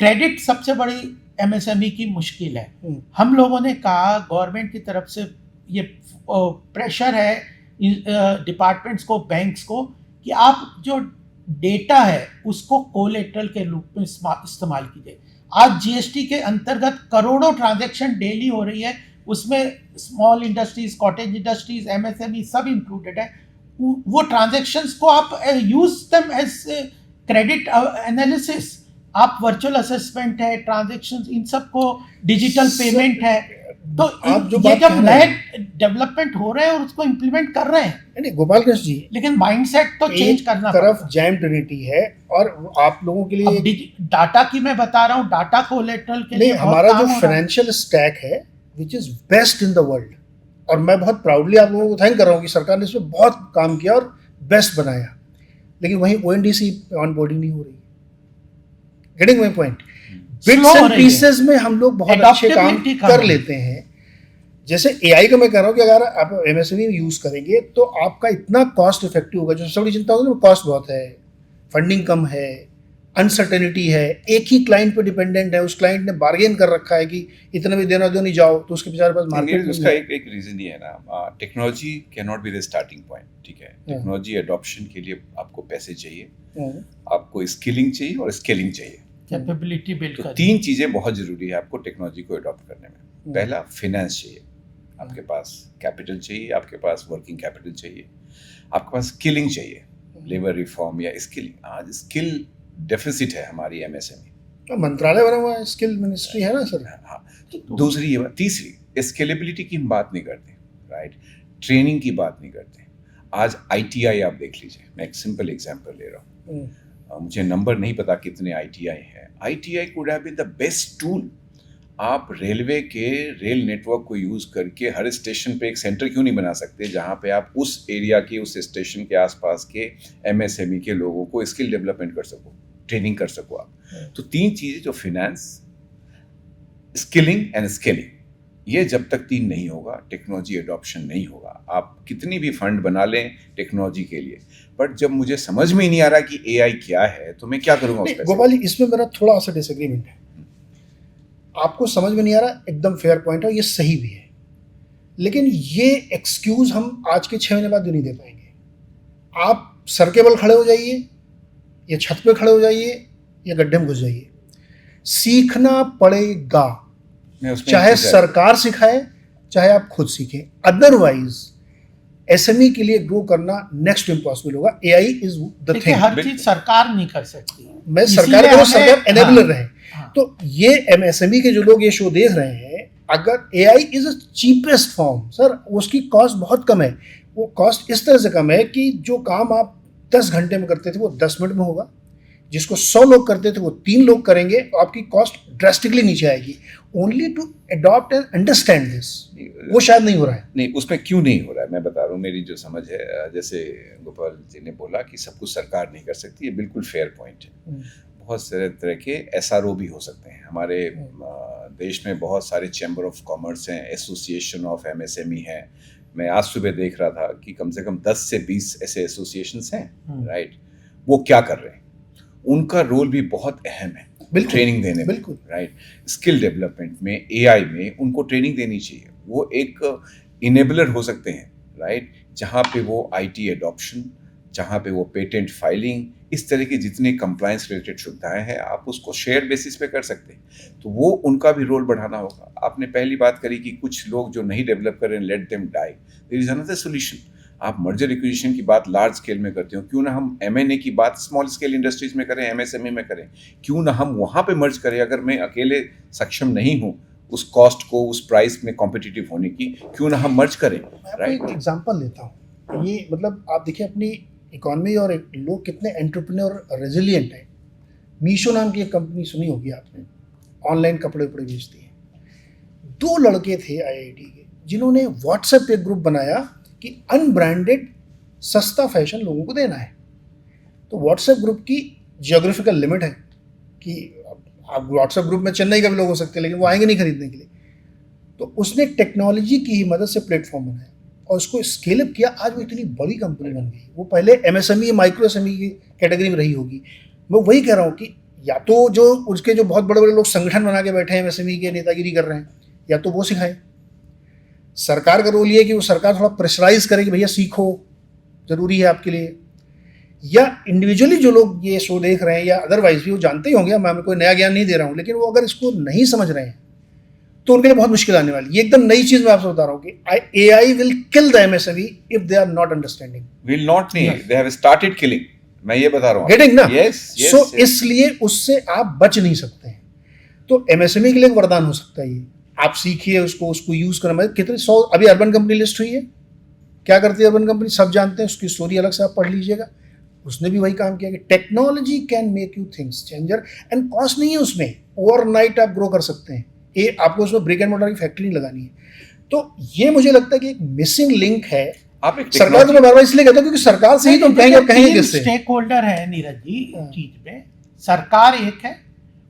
क्रेडिट सबसे बड़ी MSME की मुश्किल है। हम लोगों ने कहा गवर्नमेंट की तरफ से ये प्रेशर है डिपार्टमेंट्स को, बैंक्स को, कि आप जो डेटा है उसको कोलेटरल के रूप में इस्तेमाल कीजिए। आज GST के अंतर्गत करोड़ों ट्रांजैक्शन डेली हो रही है, उसमें small industries, cottage industries, MSME सब इंक्लूडेड है। वो ट्रांजैक्शंस को आप use them as credit analysis, आप वर्चुअल असेसमेंट है, ट्रांजैक्शंस, इन सब को डिजिटल पेमेंट है। तो आप जो ये बात जब कह रहे नए हैं, डेवलपमेंट हो रहे हैं और उसको इम्प्लीमेंट कर रहे हैं, नहीं गोपाल कृष्ण जी, लेकिन माइंडसेट तो चेंज करना एक तरफ पड़ेगा। जैम ट्रिनिटी है और आप लोगों के लिए अब डाटा की मैं बता रहा हूँ, डाटा कोलेटरल के नहीं, लिए बहुत हमारा काम जो हो रहा है। फाइनेंशियल स्टैक है which is best in the world, और मैं बहुत प्राउडली आप लोगों को थैंक कर रहा हूँ कि सरकार ने इसमें बहुत काम किया और बेस्ट बनाया, लेकिन वहीं ONDC ऑन बोर्डिंग नहीं हो रही। Getting my point, bits and pieces में हम लोग बहुत अच्छे काम कर लेते हैं। जैसे AI का मैं कह रहा हूँ कि अगर आप MSME में यूज करेंगे तो आपका इतना कॉस्ट इफेक्टिव होगा। जो सबसे बड़ी चिंता होगी ना, कॉस्ट बहुत है, फंडिंग कम है, अनसर्टेनिटी है, एक ही क्लाइंट पे डिपेंडेंट है, उस क्लाइंट ने बार्गेन कर रखा है कि इतना भी देना दो नहीं जाओ, तो उसके बेचारे पास मार्केट उसका एक रीजन ही है ना, technology can not be the starting point. ठीक है, टेक्नोलॉजी एडॉप्शन के लिए आपको पैसे चाहिए, आपको स्किलिंग चाहिए और स्केलिंग चाहिए, कैपेबिलिटी बिल्ड तो करनी। 3 चीजें बहुत जरूरी है आपको टेक्नोलॉजी को अडॉप्ट करने में। पहला, फाइनेंस चाहिए, आपके पास कैपिटल चाहिए, आपके पास वर्किंग कैपिटल चाहिए, आपके पास स्किलिंग चाहिए, लेबर रिफॉर्म या स्किलिंग। आज स्किल डेफिसिट है हमारी MSME। मंत्रालय बना हुआ है, स्किल मिनिस्ट्री है ना सर। हाँ, दूसरी ये बात। तीसरी, स्केलेबिलिटी की हम बात नहीं करते, राइट, ट्रेनिंग की बात नहीं करते। आज ITI आप देख लीजिए, मैं एक सिंपल एग्जांपल ले रहा हूँ, मुझे नंबर नहीं पता कितने ITI हैं। ITI could have been the best tool. आप रेलवे के रेल नेटवर्क को यूज करके हर स्टेशन पे एक सेंटर क्यों नहीं बना सकते जहां पे आप उस एरिया के, उस स्टेशन के आसपास के MSME के लोगों को स्किल डेवलपमेंट कर सको, ट्रेनिंग कर सको आप। तो 3 चीजें जो फाइनेंस, स्किलिंग एंड स्केलिंग, ये जब तक 3 नहीं होगा टेक्नोलॉजी एडॉप्शन नहीं होगा। आप कितनी भी फंड बना लें टेक्नोलॉजी के लिए, बट जब मुझे समझ में ही नहीं आ रहा कि AI क्या है तो मैं क्या करूंगा उस पैसे। गोपाल जी, इसमें मेरा थोड़ा सा डिसएग्रीमेंट है। आपको समझ में नहीं आ रहा, एकदम फेयर पॉइंट है, ये सही भी है, लेकिन ये एक्सक्यूज हम आज के 6 महीने बाद नहीं दे पाएंगे। आप सर के बल खड़े हो जाइए या छत पे खड़े हो जाइए या गड्ढे में घुस जाइए, सीखना पड़ेगा। चाहे सरकार सिखाए, चाहे आप खुद सीखें, अदरवाइज SME के लिए ग्रो करना नेक्स्ट इम्पॉसिबल होगा। AI is the thing. हर चीज सरकार नहीं कर सकती, मैं सरकार को सरकार एनेबलर रहे। तो ये MSME के जो लोग ये शो देख रहे हैं, अगर AI is a cheapest form, sir उसकी कॉस्ट बहुत कम है। वो कॉस्ट इस तरह से कम है कि जो काम आप 10 घंटे में करते थे वो 10 मिनट में होगा, जिसको 100 लोग करते थे वो 3 लोग करेंगे, तो आपकी कॉस्ट ड्रेस्टिकली नीचे आएगी। Only to adopt and understand this, वो शायद नहीं हो रहा है। नहीं, उसमें क्यों नहीं हो रहा है मैं बता रहा हूँ। मेरी जो समझ है, जैसे गोपाल जी ने बोला कि सब कुछ सरकार नहीं कर सकती, ये बिल्कुल फेयर पॉइंट है। बहुत सारे तरह के SRO भी हो सकते हैं। हमारे देश में बहुत सारे चैम्बर ऑफ कॉमर्स हैं, एसोसिएशन ऑफ MSME हैं। मैं आज सुबह देख रहा था कि कम से कम 10 से 20 ऐसे एसोसिएशंस हैं, राइट। वो क्या कर रहे हैं, उनका रोल भी बहुत अहम है ट्रेनिंग देने में, राइट। स्किल डेवलपमेंट में, AI में उनको ट्रेनिंग देनी चाहिए। वो एक इनेबलर हो सकते हैं, राइट, जहाँ पे वो IT एडॉप्शन, जहाँ पे वो पेटेंट फाइलिंग, इस तरह की जितनी कंप्लायंस रिलेटेड सुविधाएं हैं आप उसको शेयर बेसिस पे कर सकते हैं। तो वो उनका भी रोल बढ़ाना होगा। आपने पहली बात करी कि कुछ लोग जो नहीं डेवलप कर रहे हैं, let them die, there is another solution. आप मर्जर एक्विजिशन की बात लार्ज स्केल में करते हो, क्यों ना हम M&A की बात स्मॉल स्केल इंडस्ट्रीज में करें, MSME में करें, क्यों ना हम वहाँ पे मर्ज करें। अगर मैं अकेले सक्षम नहीं हूँ उस कॉस्ट को, उस प्राइस में कॉम्पिटिटिव होने की, क्यों ना हम मर्ज करें, राइट। एक एग्जांपल लेता हूँ, ये मतलब आप देखिए अपनी इकोनॉमी और लोग कितने एंटरप्रेन्योर रेजिलिएंट हैं। मीशो नाम की एक कंपनी सुनी होगी आपने, ऑनलाइन कपड़े उपड़े बेचती है। 2 लड़के थे IIT के, जिन्होंने व्हाट्सएप पे ग्रुप बनाया कि अनब्रांडेड सस्ता फैशन लोगों को देना है। तो व्हाट्सएप ग्रुप की जियोग्राफिकल लिमिट है कि आप व्हाट्सएप ग्रुप में चेन्नई का भी लोग हो सकते हैं, लेकिन वो आएंगे नहीं खरीदने के लिए। तो उसने टेक्नोलॉजी की ही मदद से प्लेटफॉर्म बनाया और उसको स्केल अप किया। आज वो इतनी बड़ी कंपनी बन गई। वो पहले एमएसएमई माइक्रो एसएमई की कैटेगरी में रही होगी। मैं वही कह रहा हूँ कि या तो जो उसके जो बहुत बड़े बड़े लोग संगठन बना के बैठे हैं एमएसएमई के नेतागिरी कर रहे हैं, या तो वो सिखाएं। सरकार का रोल ये है कि वो सरकार थोड़ा प्रेशराइज करे कि भैया सीखो, जरूरी है आपके लिए। या इंडिविजुअली जो लोग ये शो देख रहे हैं या अदरवाइज भी वो जानते ही होंगे, मैं कोई नया ज्ञान नहीं दे रहा हूँ, लेकिन वो अगर इसको नहीं समझ रहे हैं तो उनके लिए बहुत मुश्किल आने वाली। ये एकदम नई चीज मैं आपसे बता रहा हूँ कि AI will kill the MSME if they are not understanding. Will not नहीं, दे हैव स्टार्टेड किलिंग। मैं ये बता रहा हूँ, गेटिंग ना। यस सो इसलिए उससे आप बच नहीं सकते हैं। तो एमएसएमई के लिए एक वरदान हो सकता है ये। आप सीखिए उसको यूज करना। कितने 100 अभी अर्बन कंपनी लिस्ट हुई है। क्या करती है अर्बन कंपनी, सब जानते हैं, उसकी स्टोरी अलग से आप पढ़ लीजिएगा। उसने भी वही काम किया कि technology can make you things changer and cost नहीं है उसमें। ओवरनाइट आप ग्रो कर सकते हैं। ये आपको उसमें ब्रिक एंड मोर्टर की फैक्ट्री नहीं लगानी है। तो ये मुझे लगता है कि एक मिसिंग लिंक है। आप एक सरकार तो मैं बार बार इसलिए कहता हूँ क्योंकि सरकार से ही तो कहेंगे और कहेंगे किससे। स्टेक होल्डर है नीरज जी चीज में। सरकार एक है,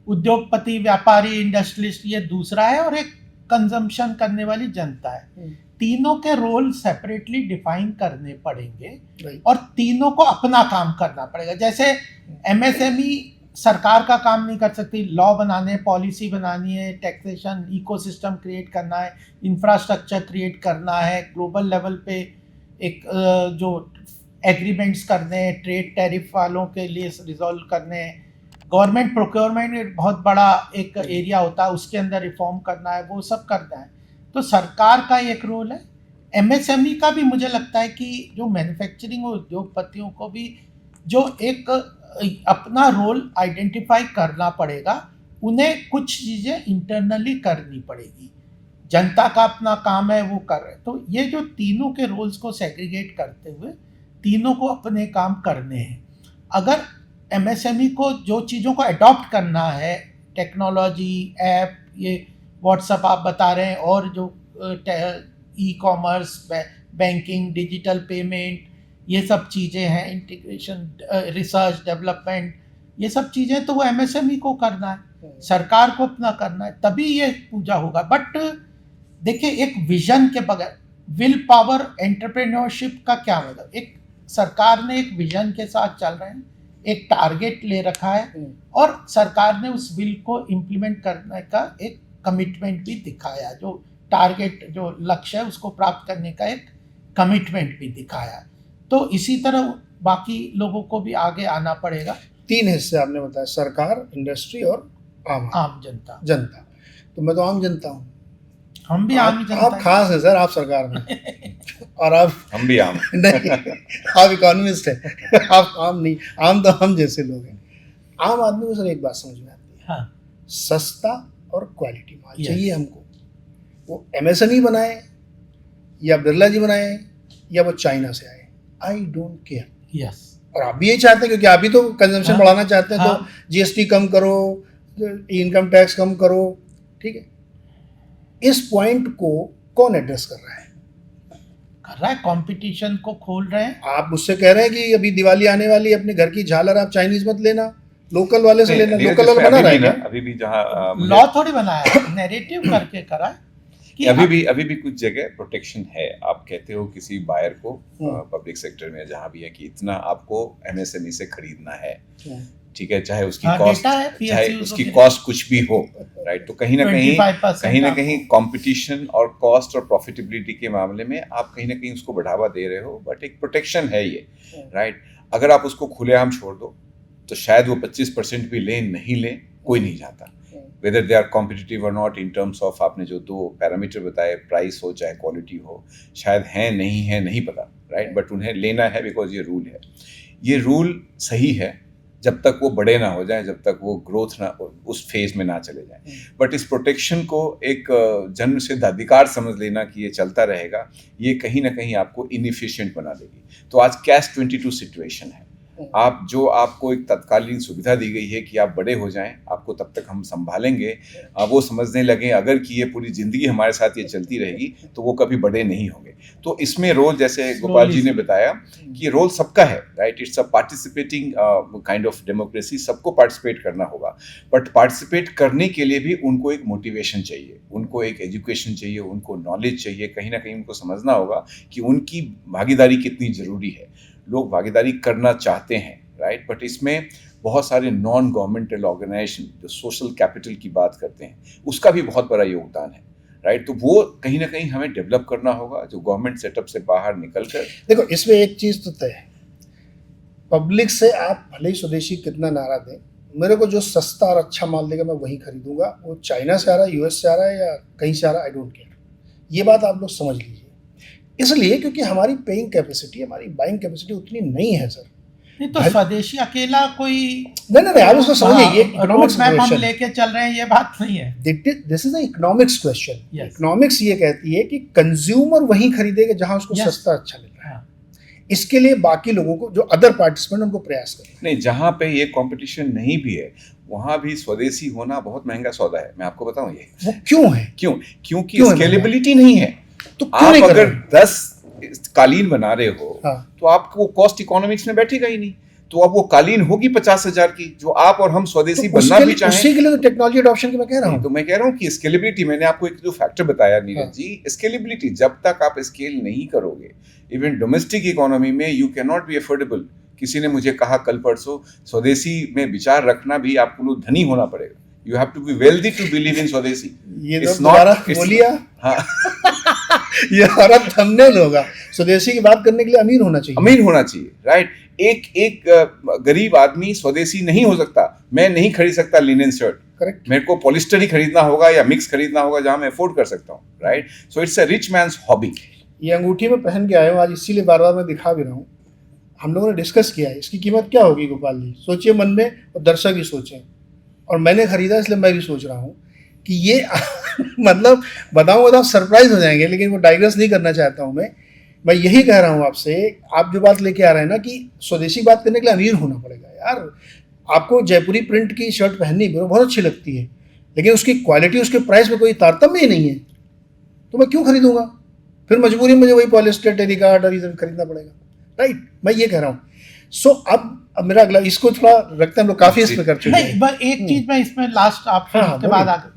उद्योगपति, व्यापारी, इंडस्ट्रियलिस्ट ये दूसरा है, और एक कंजम्पशन करने वाली जनता है। तीनों के रोल सेपरेटली डिफाइन करने पड़ेंगे और तीनों को अपना काम करना पड़ेगा। जैसे एमएसएमई सरकार का काम नहीं कर सकती, लॉ बनाने, पॉलिसी बनानी है, टैक्सेशन इकोसिस्टम क्रिएट करना है, इंफ्रास्ट्रक्चर क्रिएट करना है, ग्लोबल लेवल पे एक जो एग्रीमेंट्स करने हैं, ट्रेड टैरिफ वालों के लिए रिजॉल्व करने हैं, गवर्नमेंट प्रोक्योरमेंट बहुत बड़ा एक एरिया होता है, उसके अंदर रिफॉर्म करना है, वो सब करना है। तो सरकार का एक रोल है। एमएसएमई का भी मुझे लगता है कि जो मैन्युफैक्चरिंग और उद्योगपतियों को भी जो एक अपना रोल आइडेंटिफाई करना पड़ेगा। उन्हें कुछ चीज़ें इंटरनली करनी पड़ेगी। जनता का अपना काम है, वो कर रहे। तो ये जो तीनों के रोल्स को सेग्रीगेट करते हुए तीनों को अपने काम करने हैं। अगर एमएसएमई को जो चीज़ों को अडॉप्ट करना है, टेक्नोलॉजी, ऐप, ये व्हाट्सएप आप बता रहे हैं, और जो e commerce, banking, digital payment, ये सब चीज़ें हैं, इंटीग्रेशन, रिसर्च, डेवलपमेंट, ये सब चीज़ें तो वो एमएसएमई को करना है, सरकार को अपना करना है, तभी ये पूजा होगा। बट देखिए, एक विजन के बगैर, विल पावर, एंटरप्रेन्योरशिप का क्या मतलब। एक सरकार ने एक विजन के साथ चल रहे हैं, एक टारगेट ले रखा है, और सरकार ने उस विल को इम्प्लीमेंट करने का एक कमिटमेंट भी दिखाया। जो टारगेट, जो लक्ष्य है, उसको प्राप्त करने का एक कमिटमेंट भी दिखाया। तो इसी तरह बाकी लोगों को भी आगे आना पड़ेगा। 3 हिस्से आपने बताया, सरकार, इंडस्ट्री और आम जनता। तो मैं तो आम जनता हूँ। हम भी आम जनता। आप खास है सर, आप सरकार में और आप हम भी आम नहीं, आप इकोनॉमिस्ट है। आप आम नहीं, आम तो हम जैसे लोग हैं। आम आदमी को सर एक बात समझ में आती है, हाँ, सस्ता और क्वालिटी माल चाहिए हमको। वो एमएसएमई बनाए या बिरला जी बनाए या वो चाइना से आए, आई डोंट केयर। यस। और आप भी यही चाहते हैं, क्योंकि आप भी तो कंजम्पशन बढ़ाना चाहते हैं। हाँ, तो जीएसटी कम करो, इनकम टैक्स कम करो, ठीक है। इस पॉइंट को कौन एड्रेस कर रहा है? कंपटीशन को खोल रहे हैं। आप मुझसे कह रहे हैं कि अभी दिवाली आने वाली है, अपने घर की झालर आप चाइनीज मत लेना, लोकल वाले से लेना। लोकल वाला बना रहा है क्या? अभी भी जहाँ लॉ थोड़ी बनाया, नैरेटिव करके करा है कि अभी भी कुछ जगह प्रोटेक्शन है। आप कहते हो किसी बायर को पब्लिक सेक्टर में जहाँ भी है कि इतना आपको एमएसएमई से खरीदना है, ठीक है, चाहे उसकी कॉस्ट, चाहे उसकी कॉस्ट कुछ भी हो, राइट। तो कहीं ना कहीं कंपटीशन और कॉस्ट और प्रॉफिटेबिलिटी के मामले में आप कहीं ना कहीं उसको बढ़ावा दे रहे हो, बट एक प्रोटेक्शन है ये, राइट। अगर आप उसको खुलेआम छोड़ दो तो शायद वो 25% भी लें, नहीं लें, कोई नहीं चाहता। वेदर दे आर कॉम्पिटिटिव और नॉट इन टर्म्स ऑफ आपने जो 2 पैरामीटर बताए, प्राइस हो चाहे क्वालिटी हो, शायद है नहीं पता, राइट। बट उन्हें लेना है बिकॉज ये रूल है। ये रूल सही है जब तक वो बड़े ना हो जाए, जब तक वो ग्रोथ ना, उस फेज में ना चले जाए। बट इस प्रोटेक्शन को एक जन्म सिद्ध अधिकार समझ लेना कि ये चलता रहेगा, ये कहीं ना कहीं आपको इनएफिशिएंट बना देगी। तो आज कैश 22 सिचुएशन है। आपको एक तत्कालीन सुविधा दी गई है कि आप बड़े हो जाएं, आपको तब तक हम संभालेंगे, वो समझने लगे अगर कि ये पूरी जिंदगी हमारे साथ ये चलती रहेगी तो वो कभी बड़े नहीं होंगे। तो इसमें रोल, जैसे गोपाल जी ने बताया कि रोल सबका है, right? It's a participating kind of democracy, सबको पार्टिसिपेट करना होगा, बट पार्टिसिपेट करने के लिए भी उनको एक मोटिवेशन चाहिए, उनको एक एजुकेशन चाहिए, उनको नॉलेज चाहिए, कहीं ना कहीं उनको समझना होगा कि उनकी भागीदारी कितनी जरूरी है। लोग भागीदारी करना चाहते हैं, राइट? बट इसमें बहुत सारे नॉन गवर्नमेंटल ऑर्गेनाइजेशन जो सोशल कैपिटल की बात करते हैं, उसका भी बहुत बड़ा योगदान है, राइट? तो वो कहीं ना कहीं हमें डेवलप करना होगा, जो गवर्नमेंट सेटअप से बाहर निकलकर। देखो, इसमें एक चीज तो तय है, पब्लिक से आप भले ही स्वदेशी कितना नारा दें, मेरे को जो सस्ता और अच्छा माल देगा मैं वही खरीदूंगा, वो चाइना से आ रहा है, यूएस से आ रहा है या कहीं से आ रहा है, आई डोंट केयर। ये बात आप लोग समझ लीजिए, इसलिए क्योंकि हमारी पेइंग कैपेसिटी, हमारी बाइंग कैपेसिटी उतनी नहीं है सर। नहीं तो स्वदेशी अकेला कोई नहीं, आप उसको समझिए, ये इकोनॉमिक्स मैप हम क्वेश्चन लेके चल रहे हैं, ये बात नहीं है। This is a economics question. Yes. Economics ये कहती है कि कंज्यूमर वहीं खरीदेगा जहां उसको Yes. सस्ता अच्छा मिल रहा है। इसके लिए बाकी लोगों को, जो अदर पार्टिसिपेंट, उनको प्रयास करें। नहीं, जहाँ पे ये कंपटीशन नहीं भी है वहाँ भी स्वदेशी होना बहुत महंगा सौदा है, मैं आपको बताऊं ये। वो क्यों है? क्योंकि क्यों है स्केलेबिलिटी नहीं है। तो क्यों आप नहीं कर अगर रहे? 10 कालीन बना रहे हो, हाँ। तो आपको कॉस्ट इकोनॉमिक्स में बैठेगा ही नहीं, तो अब वो कालीन होगी 50,000 की, जो आप और हम स्वदेशी तो बनना भी चाहें। उसी के लिए तो टेक्नोलॉजी अडॉप्शन की मैं कह रहा हूँ। तो मैं कह रहा हूँ कि स्केलेबिलिटी, मैंने आपको एक जो फैक्टर बताया नीरज जी, स्केलेबिलिटी जब तक आप स्केल नहीं करोगे, इवन डोमेस्टिक इकोनॉमी में you can not be affordable. किसी ने मुझे कहा कल परसों, स्वदेशी में विचार रखना भी आपको धनी होना पड़ेगा। You have to be wealthy to believe in swadeshi. ये तो दोबारा बोलिया। हाँ ये हमारा थंबनेल होगा, स्वदेशी की बात करने के लिए अमीर होना चाहिए। अमीर होना चाहिए, राइट? एक गरीब आदमी स्वदेशी नहीं हो सकता। मैं नहीं खरीद सकता लिनन शर्ट, करेक्ट। मेरे को पॉलिस्टर ही खरीदना होगा या मिक्स खरीदना होगा जहां मैं अफोर्ड कर सकता हूँ, right? So it's a rich man's hobby. ये अंगूठी में पहन के आए हूँ आज, इसीलिए बार बार मैं दिखा भी रहा हूँ। हम लोगों ने डिस्कस किया है इसकी कीमत क्या होगी, गोपाल जी सोचिए मन में, और दर्शक भी सोचें, और मैंने खरीदा इसलिए मैं भी सोच रहा हूँ कि ये मतलब बताऊंगा तो आप सरप्राइज हो जाएंगे, लेकिन वो डाइग्रेस नहीं करना चाहता हूँ मैं यही कह रहा हूँ आपसे। आप जो बात लेके आ रहे हैं ना कि स्वदेशी बात करने के लिए अमीर होना पड़ेगा, यार आपको जयपुरी प्रिंट की शर्ट पहननी बहुत अच्छी लगती है, लेकिन उसकी क्वालिटी, उसके प्राइस में कोई तारतम्य ही नहीं है, तो मैं क्यों खरीदूंगा? फिर मजबूरी में मुझे वही पॉलिस्टर, टेरिकॉट और ये सब खरीदना पड़ेगा, राइट? मैं ये कह रहा हूँ। सो अब मेरा अगला, इसको थोड़ा रखते हैं, हम लोग काफी इस पे कर चुके हैं। नहीं, बस एक चीज मैं इसमें लास्ट आप फिर हाँ, उसके बाद आगे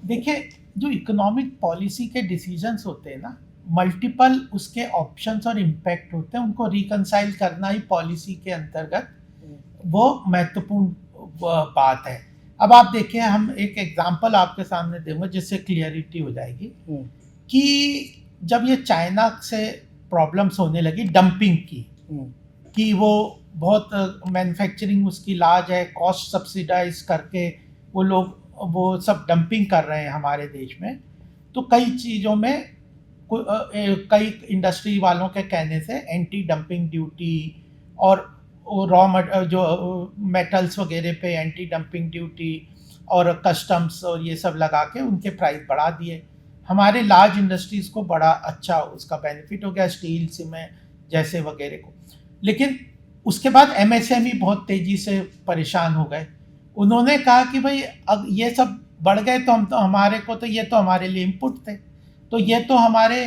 देखिए, जो इकोनॉमिक पॉलिसी के डिसीजंस होते हैं ना, मल्टीपल उसके ऑप्शंस और इम्पैक्ट होते हैं, उनको रिकंसाइल करना ही पॉलिसी के अंतर्गत वो महत्वपूर्ण बात है। अब आप देखिए, हम एक एग्जांपल आपके सामने देंगे जिससे क्लियरिटी हो जाएगी कि जब ये चाइना से प्रॉब्लम्स होने लगी डंपिंग की, कि वो बहुत मैन्युफैक्चरिंग उसकी लाज है, कॉस्ट सब्सिडाइज करके वो लोग वो सब डंपिंग कर रहे हैं हमारे देश में, तो कई चीज़ों में कई इंडस्ट्री वालों के कहने से एंटी डंपिंग ड्यूटी और जो मेटल्स वगैरह पे एंटी डंपिंग ड्यूटी और कस्टम्स और ये सब लगा के उनके प्राइस बढ़ा दिए। हमारे लार्ज इंडस्ट्रीज़ को बड़ा अच्छा उसका बेनिफिट हो गया, स्टील, सीमेंट जैसे वगैरह को। लेकिन उसके बाद एमएसएमई बहुत तेज़ी से परेशान हो गए। उन्होंने कहा कि भाई अब ये सब बढ़ गए तो हम तो हमारे को तो ये तो हमारे लिए इनपुट थे, तो ये तो हमारे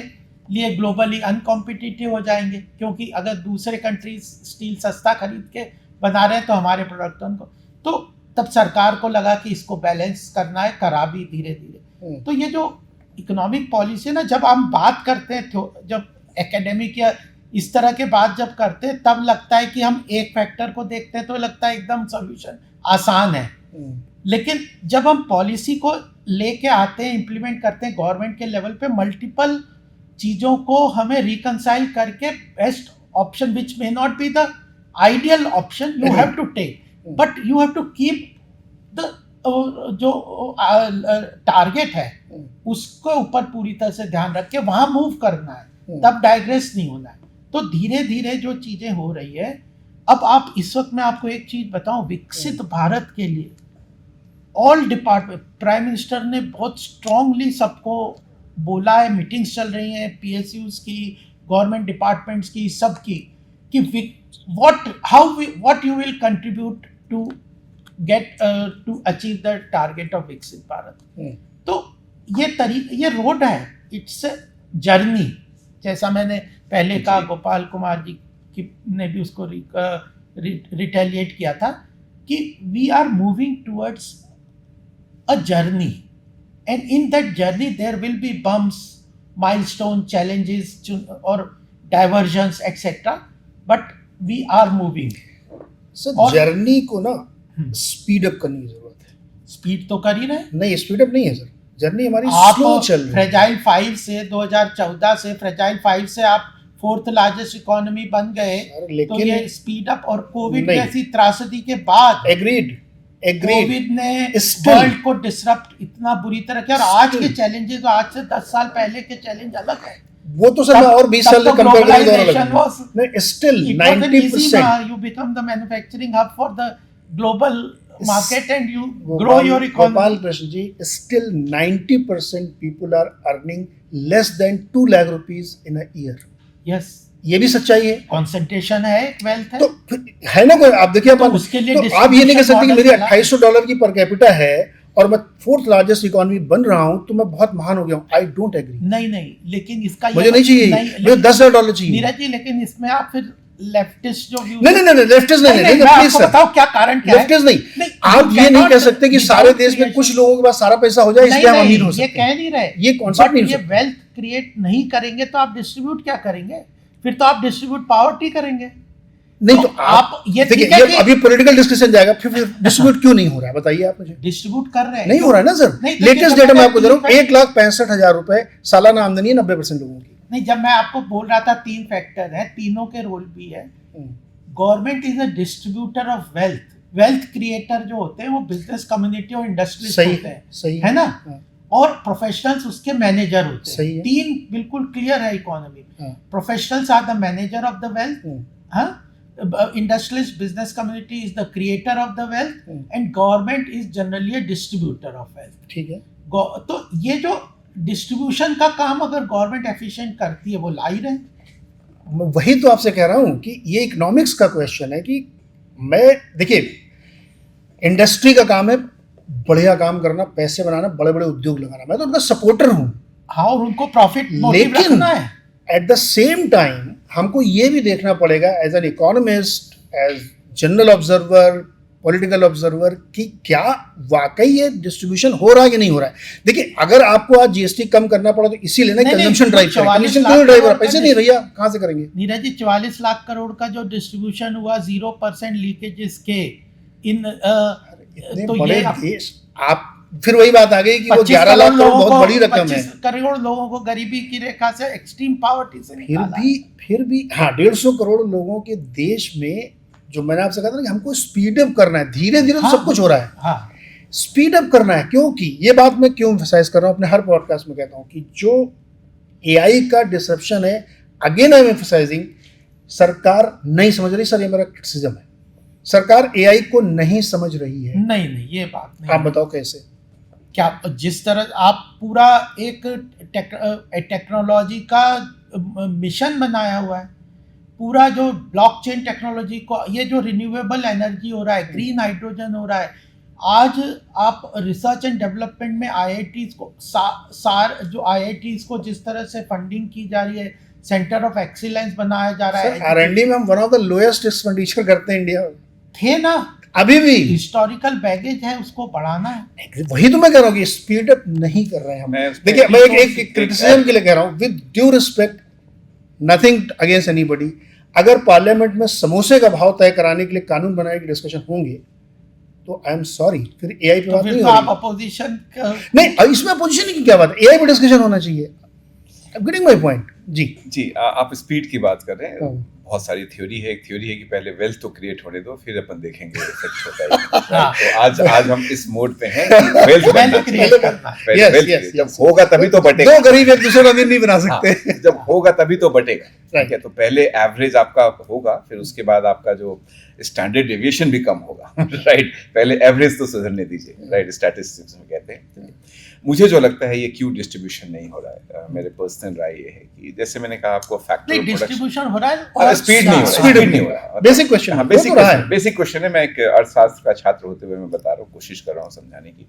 लिए ग्लोबली अनकॉम्पिटिटिव हो जाएंगे, क्योंकि अगर दूसरे कंट्रीज स्टील सस्ता खरीद के बना रहे हैं तो हमारे प्रोडक्ट उनको, तो तब सरकार को लगा कि इसको बैलेंस करना है, करा भी धीरे धीरे। तो ये जो इकोनॉमिक पॉलिसी है ना, जब हम बात करते हैं, जब एकेडमिक या इस तरह के बात जब करते हैं, तब लगता है कि हम एक फैक्टर को देखते हैं तो लगता है एकदम सॉल्यूशन आसान है। लेकिन जब हम पॉलिसी को लेके आते हैं, इम्प्लीमेंट करते हैं गवर्नमेंट के लेवल पे, मल्टीपल चीज़ों को हमें रिकंसाइल करके best option which may not be the ideal option you have to take, but you have to keep the जो टारगेट है उसको ऊपर पूरी तरह से ध्यान रख के वहाँ मूव करना है, तब डाइग्रेस नहीं होना है। तो धीरे धीरे जो चीज़ें हो रही है, अब आप इस वक्त मैं आपको एक चीज़ बताऊं, विकसित भारत के लिए ऑल डिपार्टमेंट, प्राइम मिनिस्टर ने बहुत स्ट्रांगली सबको बोला है, मीटिंग्स चल रही हैं पीएसयूज की, गवर्नमेंट डिपार्टमेंट्स की, सब की, कि what you will contribute to get to achieve the target of विकसित भारत। तो ये रोड है, इट्स जर्नी। जैसा मैंने पहले कहा, गोपाल कुमार जी ने भी उसको रिटेलिएट किया था कि we are moving towards a journey, and in that journey there will be bumps, milestone, challenges और diversions et cetera, but we are moving. Sir journey को ना स्पीड अप करने की जरूरत है। स्पीड तो कर ही रहे, नहीं स्पीड अप नहीं है सर, जर्नी हमारी स्लो चल रही है। फ्रेजाइल 5 से 2014 से फ्रेजाइल 5 से आप 4th लार्जेस्ट इकोनॉमी बन गए, तो ये स्पीड अप। और कोविड जैसी त्रासदी के बाद एग्रीड कोविड ने वर्ल्ड को डिसरप्ट इतना बुरी तरह किया, और आज के चैलेंजेस, आज से 10 साल पहले के चैलेंज अलग है। वो तो सर और 20 साल से कंपेयर करें तो अलग है। Still 90% you become the manufacturing hub for the global market and you grow your economy. Gopal Krishna ji, still 90% people are earning less than 2 lakh rupees in a year. Yes, ये भी सच्चाई है। Concentration है, wealth है, तो है ना कोई, आप देखिए तो उसके लिए तो आप ये नहीं कह सकते कि मेरी $2800 की पर कैपिटा है और मैं 4th लार्जेस्ट इकोनॉमी बन रहा हूं तो मैं बहुत महान हो गया हूं। I don't agree. नहीं, लेकिन इसका मुझे नहीं चाहिए, मुझे $10,000 चाहिए। नीरज जी, लेकिन इसमें आप फिर लेफ्टिस्ट जो नहीं लेफ्टिस्ट नहीं, प्लीज बताओ क्या कारण क्या है। लेफ्टिस्ट नहीं, आप ये नहीं कह सकते कि सारे देश में कुछ लोगों के पास सारा पैसा हो जाए इसलिए हम अमीर हो सकते हैं। ये कह नहीं रहे, ये कॉन्सेप्ट नहीं। ये वेल्थ क्रिएट नहीं करेंगे तो आप डिस्ट्रीब्यूट क्या करेंगे? फिर तो आप डिस्ट्रीब्यूट पॉवर्टी करेंगे। नहीं तो आप ये देखिए, ये अभी पॉलिटिकल डिस्कशन जाएगा, फिर डिस्ट्रीब्यूट क्यों नहीं हो रहा है बताइए आप मुझे। डिस्ट्रीब्यूट कर रहे हैं, नहीं हो रहा है ना सर। लेटेस्ट डेटा मैं आपको दे रहा हूँ, 1,65,000 रुपए सालाना आमदनी है 90% लोगों की। नहीं, जब मैं आपको बोल रहा था 3 फैक्टर है, तीनों के रोल भी है। Government is a distributor of wealth. Wealth creator जो होते हैं वो बिजनेस कम्युनिटी और इंडस्ट्रीज होते हैं, सही है ना, और प्रोफेशनल्स उसके मैनेजर होते सही हैं। 3 बिल्कुल क्लियर है economy. Professionals are the manager of the wealth, industrialist business community is the creator of the wealth, and government is generally a distributor of wealth. ठीक है, तो ये जो डिस्ट्रीब्यूशन का काम अगर गवर्नमेंट एफिशिएंट करती है वो ला ही रहे। वही तो आपसे कह रहा हूं कि ये इकोनॉमिक्स का क्वेश्चन है कि मैं देखिए, इंडस्ट्री का काम है बढ़िया काम करना, पैसे बनाना, बड़े बड़े उद्योग लगाना, मैं तो उनका सपोर्टर हूं। हाँ, और उनको प्रॉफिट मोटिव रखना है। एट द सेम टाइम हमको ये भी देखना पड़ेगा as an economist, as general observer, political observer, कि क्या वाकई ये डिस्ट्रीब्यूशन हो रहा है कि नहीं हो रहा है। देखिए, अगर आपको आज जीएसटी कम करना पड़ा तो इसीलिए ना कंजम्पशन ड्राइव करें, कंजम्पशन क्यों ड्राइव हो रहा है? पैसे नहीं भैया, कहाँ से करेंगे? नीरज जी, 44 लाख करोड़ का जो डिस्ट्रीब्यूशन हुआ 0% लीकेजेस के इन इतने तो बड़े ये देश, आप फिर वही बात आ गई कि वो 11 लाख करोड़ बहुत बड़ी रकम है। 25 करोड़ लोगों को गरीबी की रेखा से, एक्सट्रीम पॉवर्टी से निकाला। फिर भी हाँ, 150 करोड़ लोगों के देश में, जो मैंने आपसे कहा था ना कि हमको स्पीड अप करना है, धीरे धीरे सब कुछ हो रहा है। हाँ, स्पीड अप करना है, क्योंकि ये बात मैं क्यों एम्फसाइज कर रहा हूँ, अपने हर पॉडकास्ट में कहता हूँ कि जो एआई का डिसरप्शन है, अगेन आई एम एम्फसाइजिंग, सरकार नहीं समझ रही। सर, ये मेरा क्रिटिसिज्म है, सरकार एआई को नहीं समझ रही है। नहीं, ये बात नहीं। आप बताओ कैसे? क्या जिस तरह आप पूरा एक टेक्नोलॉजी का मिशन बनाया हुआ है, पूरा जो ब्लॉकचेन टेक्नोलॉजी को, ये जो रिन्यूएबल एनर्जी हो रहा है, ग्रीन हाइड्रोजन हो रहा है, आज आप रिसर्च एंड डेवलपमेंट में आईआईटीज को जो आईआईटीज को जिस तरह से फंडिंग की जा रही है, सेंटर ऑफ एक्सीलेंस बनाया जा रहा है। आरएनडी में हम one of the lowest expenditure करते हैं इंडिया। थे ना, अभी भी हिस्टोरिकल बैगेज है, उसको बढ़ाना है। वही तो मैं कह रहा हूँ कि स्पीड अप नहीं कर रहे हैं हम। देखिए, मैं एक क्रिटिसिज्म के लिए कह रहा हूँ, with due respect, nothing against anybody, अगर पार्लियामेंट में समोसे का भाव तय कराने के लिए कानून बनाने की डिस्कशन होंगे तो आई एम सॉरी, फिर एआई पे बात नहीं होगी। आप अपोजिशन नहीं, इसमें अपोजिशन की क्या बात है, एआई पे डिस्कशन होना चाहिए। I am getting my point. जी, आप स्पीड की बात कर रहे हैं। बहुत सारी थ्योरी है। एक थ्योरी है कि पहले वेल्थ तो क्रिएट होने दो, फिर अपन देखेंगे इफेक्ट होता है। तो आज हम इस मोड पे हैं, वेल्थ क्रिएट करना है। जब होगा तभी तो बटेगा। दो गरीब एक दूसरे को अमीर नहीं बना सकते। जब होगा तभी तो बटेगा। ठीक है, तो पहले एवरेज आपका होगा, फिर उसके बाद आपका जो स्टैंडर्ड डेविएशन भी कम होगा राइट। पहले एवरेज तो सुधरने दीजिए, राइट, स्टैटिस्टिक्स में कहते हैं। मुझे जो लगता है ये क्यों डिस्ट्रीब्यूशन नहीं हो रहा है, मेरे पर्सनल राय ये है कि जैसे मैंने कहा आपको फैक्टर डिस्ट्रीब्यूशन हो रहा है, स्पीड नहीं हो रहा। बेसिक क्वेश्चन, हाँ, बेसिक क्वेश्चन है। मैं एक अर्थशास्त्र का छात्र होते हुए मैं बता रहा हूँ, कोशिश कर रहा हूँ समझाने की।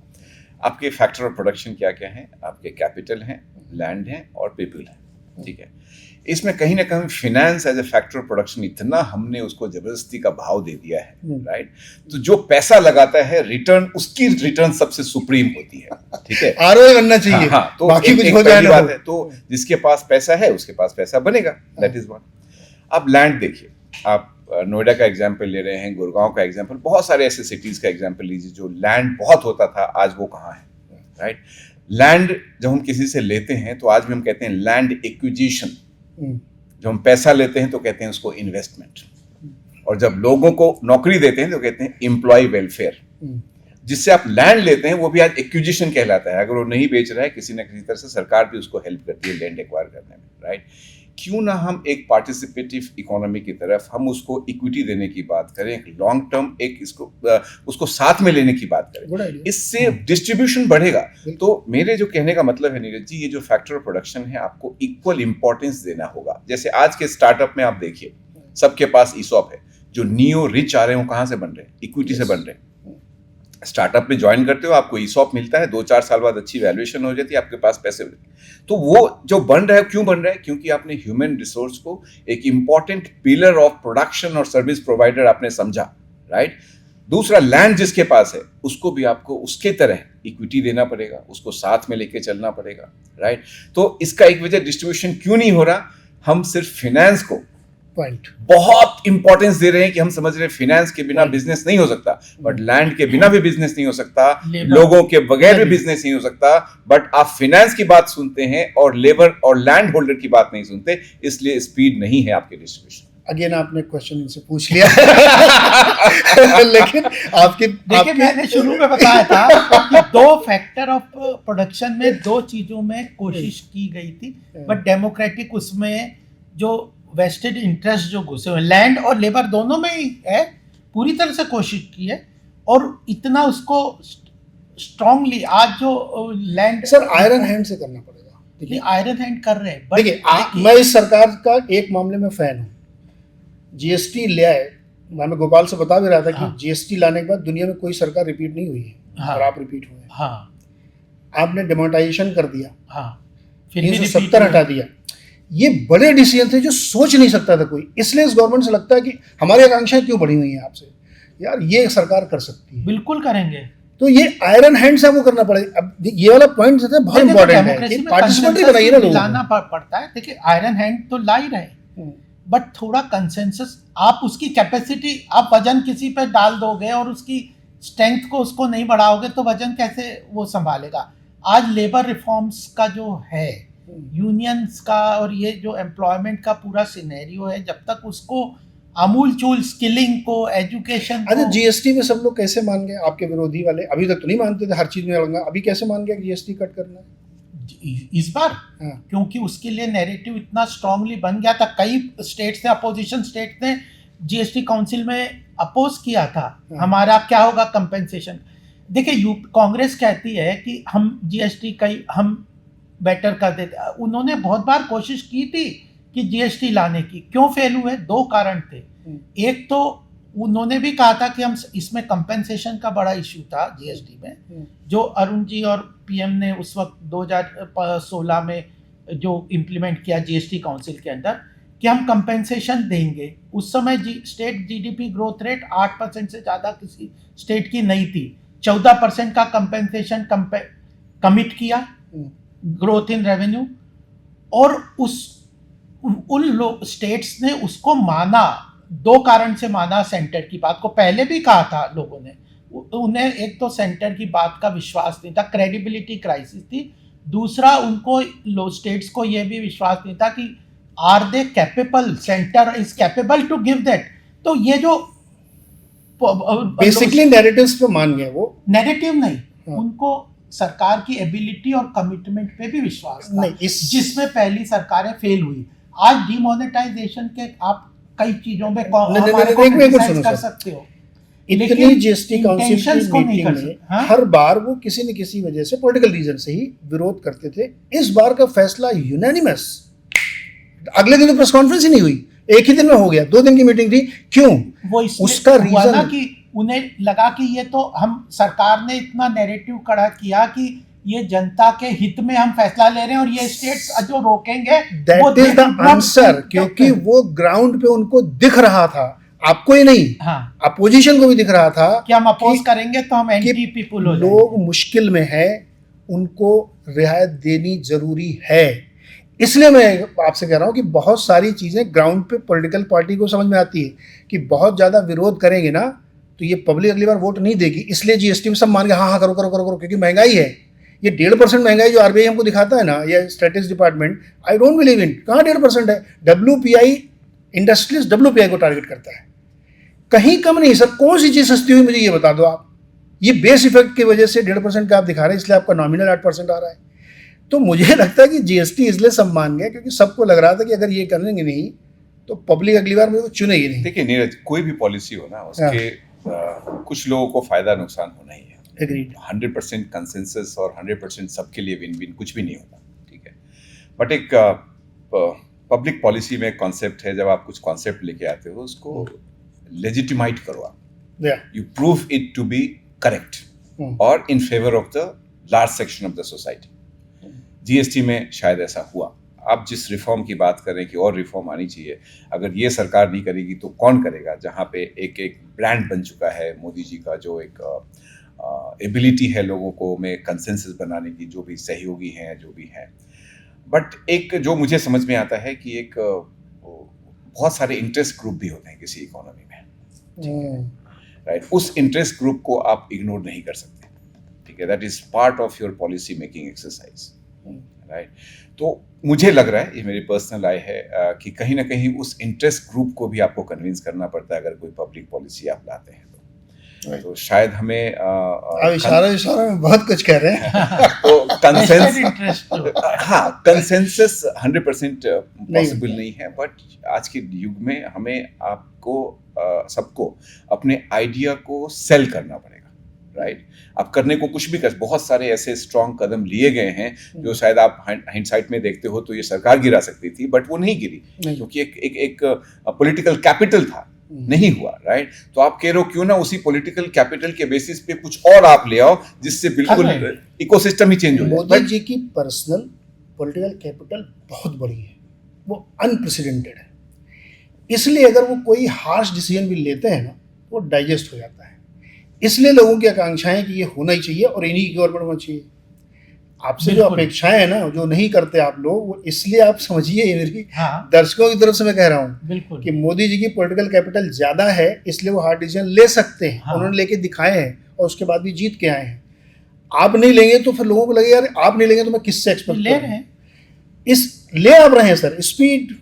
आपके फैक्टर ऑफ प्रोडक्शन क्या क्या हैं? आपके कैपिटल हैं, लैंड हैं और पीपल हैं, ठीक है। इसमें कहीं ना कहीं finance as a factor of production इतना हमने उसको जबरदस्ती का भाव दे दिया है, राइट। तो जो पैसा लगाता है रिटर्न, उसकी रिटर्न सबसे सुप्रीम होती है, ठीक है। आरओआई बनना चाहिए, हाँ, तो बाकी कुछ एक हो जाए ना बात है, तो जिसके पास पैसा है उसके पास पैसा बनेगा, दैट इज वन। आप लैंड देखिए, आप नोएडा का एग्जाम्पल ले रहे हैं, गुड़गांव का एग्जाम्पल, बहुत सारे ऐसे सिटीज का एग्जाम्पल लीजिए जो लैंड बहुत होता था, आज वो कहाँ है, राइट। लैंड जब हम किसी से लेते हैं तो आज भी हम कहते हैं लैंड एक्विजिशन, जब हम पैसा लेते हैं तो कहते हैं उसको इन्वेस्टमेंट, और जब लोगों को नौकरी देते हैं तो कहते हैं एम्प्लॉय वेलफेयर। जिससे आप लैंड लेते हैं वो भी आज एक्विजिशन कहलाता है। अगर वो नहीं बेच रहा है, किसी न किसी तरह से सरकार भी उसको हेल्प करती है लैंड एक्वायर करने में, राइट। क्यों ना हम एक पार्टिसिपेटिव इकोनॉमी की तरफ हम उसको इक्विटी देने की बात करें, एक लॉन्ग टर्म एक उसको साथ में लेने की बात करें, इससे डिस्ट्रीब्यूशन बढ़ेगा। तो मेरे जो कहने का मतलब है नीरज जी, ये जो फैक्टर ऑफ प्रोडक्शन है आपको इक्वल इंपॉर्टेंस देना होगा। जैसे आज के स्टार्टअप में आप देखिए, सबके पास ईसॉप है। जो नियो रिच आ रहे हैं वो कहाँ से बन रहे हैं? इक्विटी से बन रहे हैं। स्टार्टअप में ज्वाइन करते हो, आपको ईसॉप मिलता है, 2-4 साल बाद अच्छी वैल्यूएशन हो जाती है, आपके पास पैसे होते हैं। तो वो जो बन रहा है, क्यों बन रहा है? क्योंकि आपने ह्यूमन रिसोर्स को एक इंपॉर्टेंट पिलर ऑफ प्रोडक्शन और सर्विस प्रोवाइडर आपने समझा, राइट। दूसरा, लैंड जिसके पास है उसको भी आपको उसके तरह इक्विटी देना पड़ेगा, उसको साथ में लेके चलना पड़ेगा, राइट। तो इसका एक वजह डिस्ट्रीब्यूशन क्यों नहीं हो रहा, हम सिर्फ फाइनेंस को पॉइंट बहुत इंपॉर्टेंस दे रहे हैं कि हम समझ रहे हैं फाइनेंस के बिना बिजनेस नहीं हो सकता, बट लैंड के बिना भी बिजनेस नहीं हो सकता, लोगों के बगैर भी बिजनेस नहीं हो सकता। बट आप फाइनेंस की बात सुनते हैं और लेबर और लैंड होल्डर की बात नहीं सुनते, इसलिए स्पीड नहीं है आपके डिस्ट्रीब्यूशन। अगेन आपने क्वेश्चन इनसे पूछ लिया लेकिन आपके देखिए, मैंने शुरू में बताया था कि 2 फैक्टर ऑफ प्रोडक्शन में 2 चीजों में कोशिश की गई थी, बट डेमोक्रेटिक उसमें जो वेस्टेड इंटरेस्ट जो घुसे हुए लैंड और लेबर दोनों में ही है, पूरी तरह से कोशिश की है। और इतना उसको स्ट्रांगली आज जो लैंड सर आयरन हैंड से करना पड़ेगा। देखिए, आयरन हैंड कर रहे हैं। देखिए, मैं इस सरकार का एक मामले में फैन हूँ। जीएसटी ले आए, मैं गोपाल से बता भी रहा था कि जीएसटी लाने के बाद दुनिया में कोई सरकार रिपीट नहीं हुई है, और आप रिपीट हुए। हाँ, आपने डिमोनेटाइजेशन कर दिया, फिर 370 हटा दिया। ये बड़े डिसीजन थे जो सोच नहीं सकता था कोई। इसलिए इस गवर्नमेंट से लगता है कि हमारी आकांक्षाएं क्यों बढ़ी हुई हैं आपसे, यार ये सरकार कर सकती है। बिल्कुल करेंगे। तो ये आयरन हैंड से आपको करना पड़ेगा। अब ये वाला पॉइंट जो है बहुत इंपॉर्टेंट है, पार्टिसिपेटरी बनाइए ना लोगों लाना पड़ता है। देखिए, आयरन हैंड तो ला ही रहे, बट थोड़ा कंसेंसस, आप उसकी कैपेसिटी, आप वजन किसी पे डाल दोगे और उसकी स्ट्रेंथ को उसको नहीं बढ़ाओगे तो वजन कैसे वो संभालेगा। आज लेबर रिफॉर्म्स का जो है, यूनियंस का और ये जो एम्प्लॉयमेंट का पूरा सिनेरियो है, जब तक उसको अमूल चूल स्किलिंग को, एजुकेशन को। जीएसटी में सब लोग कैसे मान गए? आपके विरोधी वाले अभी तक तो नहीं मानते थे, हर चीज में लगा, अभी कैसे मान गए जीएसटी कट करना है इस बार? क्योंकि उसके लिए नैरेटिव इतना स्ट्रांगली बन गया था। कई स्टेट्स ने, अपोजिशन स्टेट्स ने जीएसटी काउंसिल में अपोज किया था, हमारा क्या होगा कंपेंसेशन। देखिए, कांग्रेस कहती है कि हम जीएसटी हम बेटर कर देते। उन्होंने बहुत बार कोशिश की थी कि जीएसटी लाने की, क्यों फेल हुए? 2 कारण थे। एक तो उन्होंने भी कहा था कि हम इसमें कंपेंसेशन का बड़ा इश्यू था जीएसटी में, जो अरुण जी और पीएम ने उस वक्त 2016 में जो इम्प्लीमेंट किया जीएसटी काउंसिल के अंदर कि हम कंपेंसेशन देंगे। उस समय स्टेट जीडीपी ग्रोथ रेट 8% से ज़्यादा किसी स्टेट की नहीं थी। 14% का कंपेंसेशन कमिट किया, ग्रोथ इन रेवेन्यू, और उन स्टेट्स ने उसको माना। 2 कारण से माना सेंटर की बात को। पहले भी कहा था लोगों ने, उन्हें एक तो सेंटर की बात का विश्वास नहीं था, क्रेडिबिलिटी क्राइसिस थी। दूसरा, उनको स्टेट्स को यह भी विश्वास नहीं था कि are they capable, centre is capable to give that. तो ये जो बेसिकली नैरेटिव्स पे मान गए, वो नैरेटिव नहीं, उनको सरकार की एबिलिटी और कमिटमेंट पे भी विश्वास था, जिसमें पहली सरकारें फेल हुई। आज डिमोनेटाइजेशन के आप कई चीजों में नहीं, एक मिनट सुनो कर सर। सकते हो, इतनी जीएसटी काउंसिल intentions की को नहीं मीटिंग कर में सकते। हाँ? हर बार वो किसी न किसी वजह से पॉलिटिकल रीजन से ही विरोध करते थे। इस बार का फैसला यूनानिमस, अगले दिन तो प्रेस कॉन्फ्रेंस ही नहीं हुई, एक ही दिन में हो गया, 2 दिन की मीटिंग थी। क्यों? वो इसलिए उसका हुआ रीजन ना कि उन्हें लगा कि ये तो हम सरकार ने इतना नैरेटिव खड़ा किया कि ये जनता के हित में हम फैसला ले रहे हैं और ये स्टेट्स जो रोकेंगे दैट इज द आंसर, क्योंकि वो ग्राउंड पे उनको दिख रहा था, आपको ही नहीं, हाँ, अपोजिशन को भी दिख रहा था कि हम अपोज करेंगे तो हम एंटी पीपुल हो लोग जाएंगे। मुश्किल में है, उनको रियायत देनी जरूरी है। इसलिए मैं आपसे कह रहा हूं कि बहुत सारी चीजें ग्राउंड पे पॉलिटिकल पार्टी को समझ में आती है कि बहुत ज्यादा विरोध करेंगे ना तो ये पब्लिक अगली बार वोट नहीं देगी, इसलिए जीएसटी में सब मान के हाँ हाँ करो करो करो करो, क्योंकि महंगाई है। ये 1.5% महंगाई जो आरबीआई हमको दिखाता है ना, या statistics department, I don't believe in, कहाँ 1.5% है? WPI इंडस्ट्रीज WPI को टारगेट करता है, कहीं कम नहीं सर। कौन सी चीज सस्ती हुई मुझे ये बता दो आप। ये बेस इफेक्ट की वजह से 1.5% का आप दिखा रहे हैं, इसलिए आपका नॉमिनल 8% आ रहा है। तो मुझे लगता है कि जीएसटी इसलिए सब मान गया क्योंकि सबको लग रहा था कि अगर ये करेंगे नहीं तो पब्लिक अगली बार मेरे को चुनेगी नहीं। देखिए नीरज, कोई भी पॉलिसी हो ना, उसके कुछ लोगों को फायदा नुकसान होना ही है। एग्रीड। 100% कंसेंसस और 100% सबके लिए विन विन कुछ भी नहीं होता, ठीक है। बट एक पब्लिक पॉलिसी में कॉन्सेप्ट है, जब आप कुछ कॉन्सेप्ट लेके आते हो उसको लेजिटिमाइट करो आप, you prove it to be correct और in favour of the large section of the society. GST में शायद ऐसा हुआ। आप जिस रिफॉर्म की बात करें कि और रिफॉर्म आनी चाहिए, अगर ये सरकार नहीं करेगी तो कौन करेगा, जहाँ पे एक ब्रांड बन चुका है मोदी जी का, जो एक एबिलिटी है लोगों को में कंसेंसस बनाने की, जो भी सहयोगी हैं जो भी हैं। बट एक जो मुझे समझ में आता है कि एक बहुत सारे इंटरेस्ट ग्रुप भी होते हैं किसी इकोनॉमी में, राइट। उस इंटरेस्ट ग्रुप को आप इग्नोर नहीं कर सकते, ठीक है। That is part of your policy making exercise, right. तो मुझे लग रहा है, ये मेरी पर्सनल राय है, कि कहीं ना कहीं उस इंटरेस्ट ग्रुप को भी आपको कन्विंस करना पड़ता है अगर कोई पब्लिक पॉलिसी आप लाते हैं तो शायद हमें इशारा में बहुत कुछ कह रहे हैं। तो कंसेंसस 100% पॉसिबल नहीं है, बट आज के युग में हमें आपको सबको अपने आइडिया को सेल करना पड़ेगा, राइट। आप करने को कुछ भी कर, बहुत सारे ऐसे स्ट्रॉन्ग कदम लिए गए हैं जो शायद आप हाइंडसाइट में देखते हो तो ये सरकार गिरा सकती थी, बट वो नहीं गिरी क्योंकि एक पॉलिटिकल कैपिटल था, नहीं हुआ, राइट। तो आप कह रहे हो क्यों ना उसी पॉलिटिकल कैपिटल के बेसिस पे कुछ और आप ले आओ जिससे बिल्कुल इकोसिस्टम ही चेंज हो जाए। मोदी जी की पर्सनल पॉलिटिकल कैपिटल बहुत बड़ी है, वो अनप्रेसिडेंटेड है, इसलिए अगर वो कोई हार्श डिसीजन भी लेते हैं ना वो डाइजेस्ट हो जाता है। इसलिए लोगों की आकांक्षाएं कि ये होना ही चाहिए और इन्हीं की गवर्नमेंट होना चाहिए। आपसे जो अपेक्षाएं है ना, जो नहीं करते आप लोग, वो इसलिए आप समझिए, ये मेरी दर्शकों की तरफ से मैं कह रहा हूँ कि मोदी जी की पॉलिटिकल कैपिटल ज्यादा है, इसलिए वो हार्ड डिसीजन ले सकते हैं। उन्होंने लेके दिखाए हैं और उसके बाद भी जीत के आए हैं। आप नहीं लेंगे तो फिर लोगों को लगेगा यार आप नहीं लेंगे तो मैं किससे एक्सपेक्ट ले रहे हैं। ले आप रहे हैं sir, speed,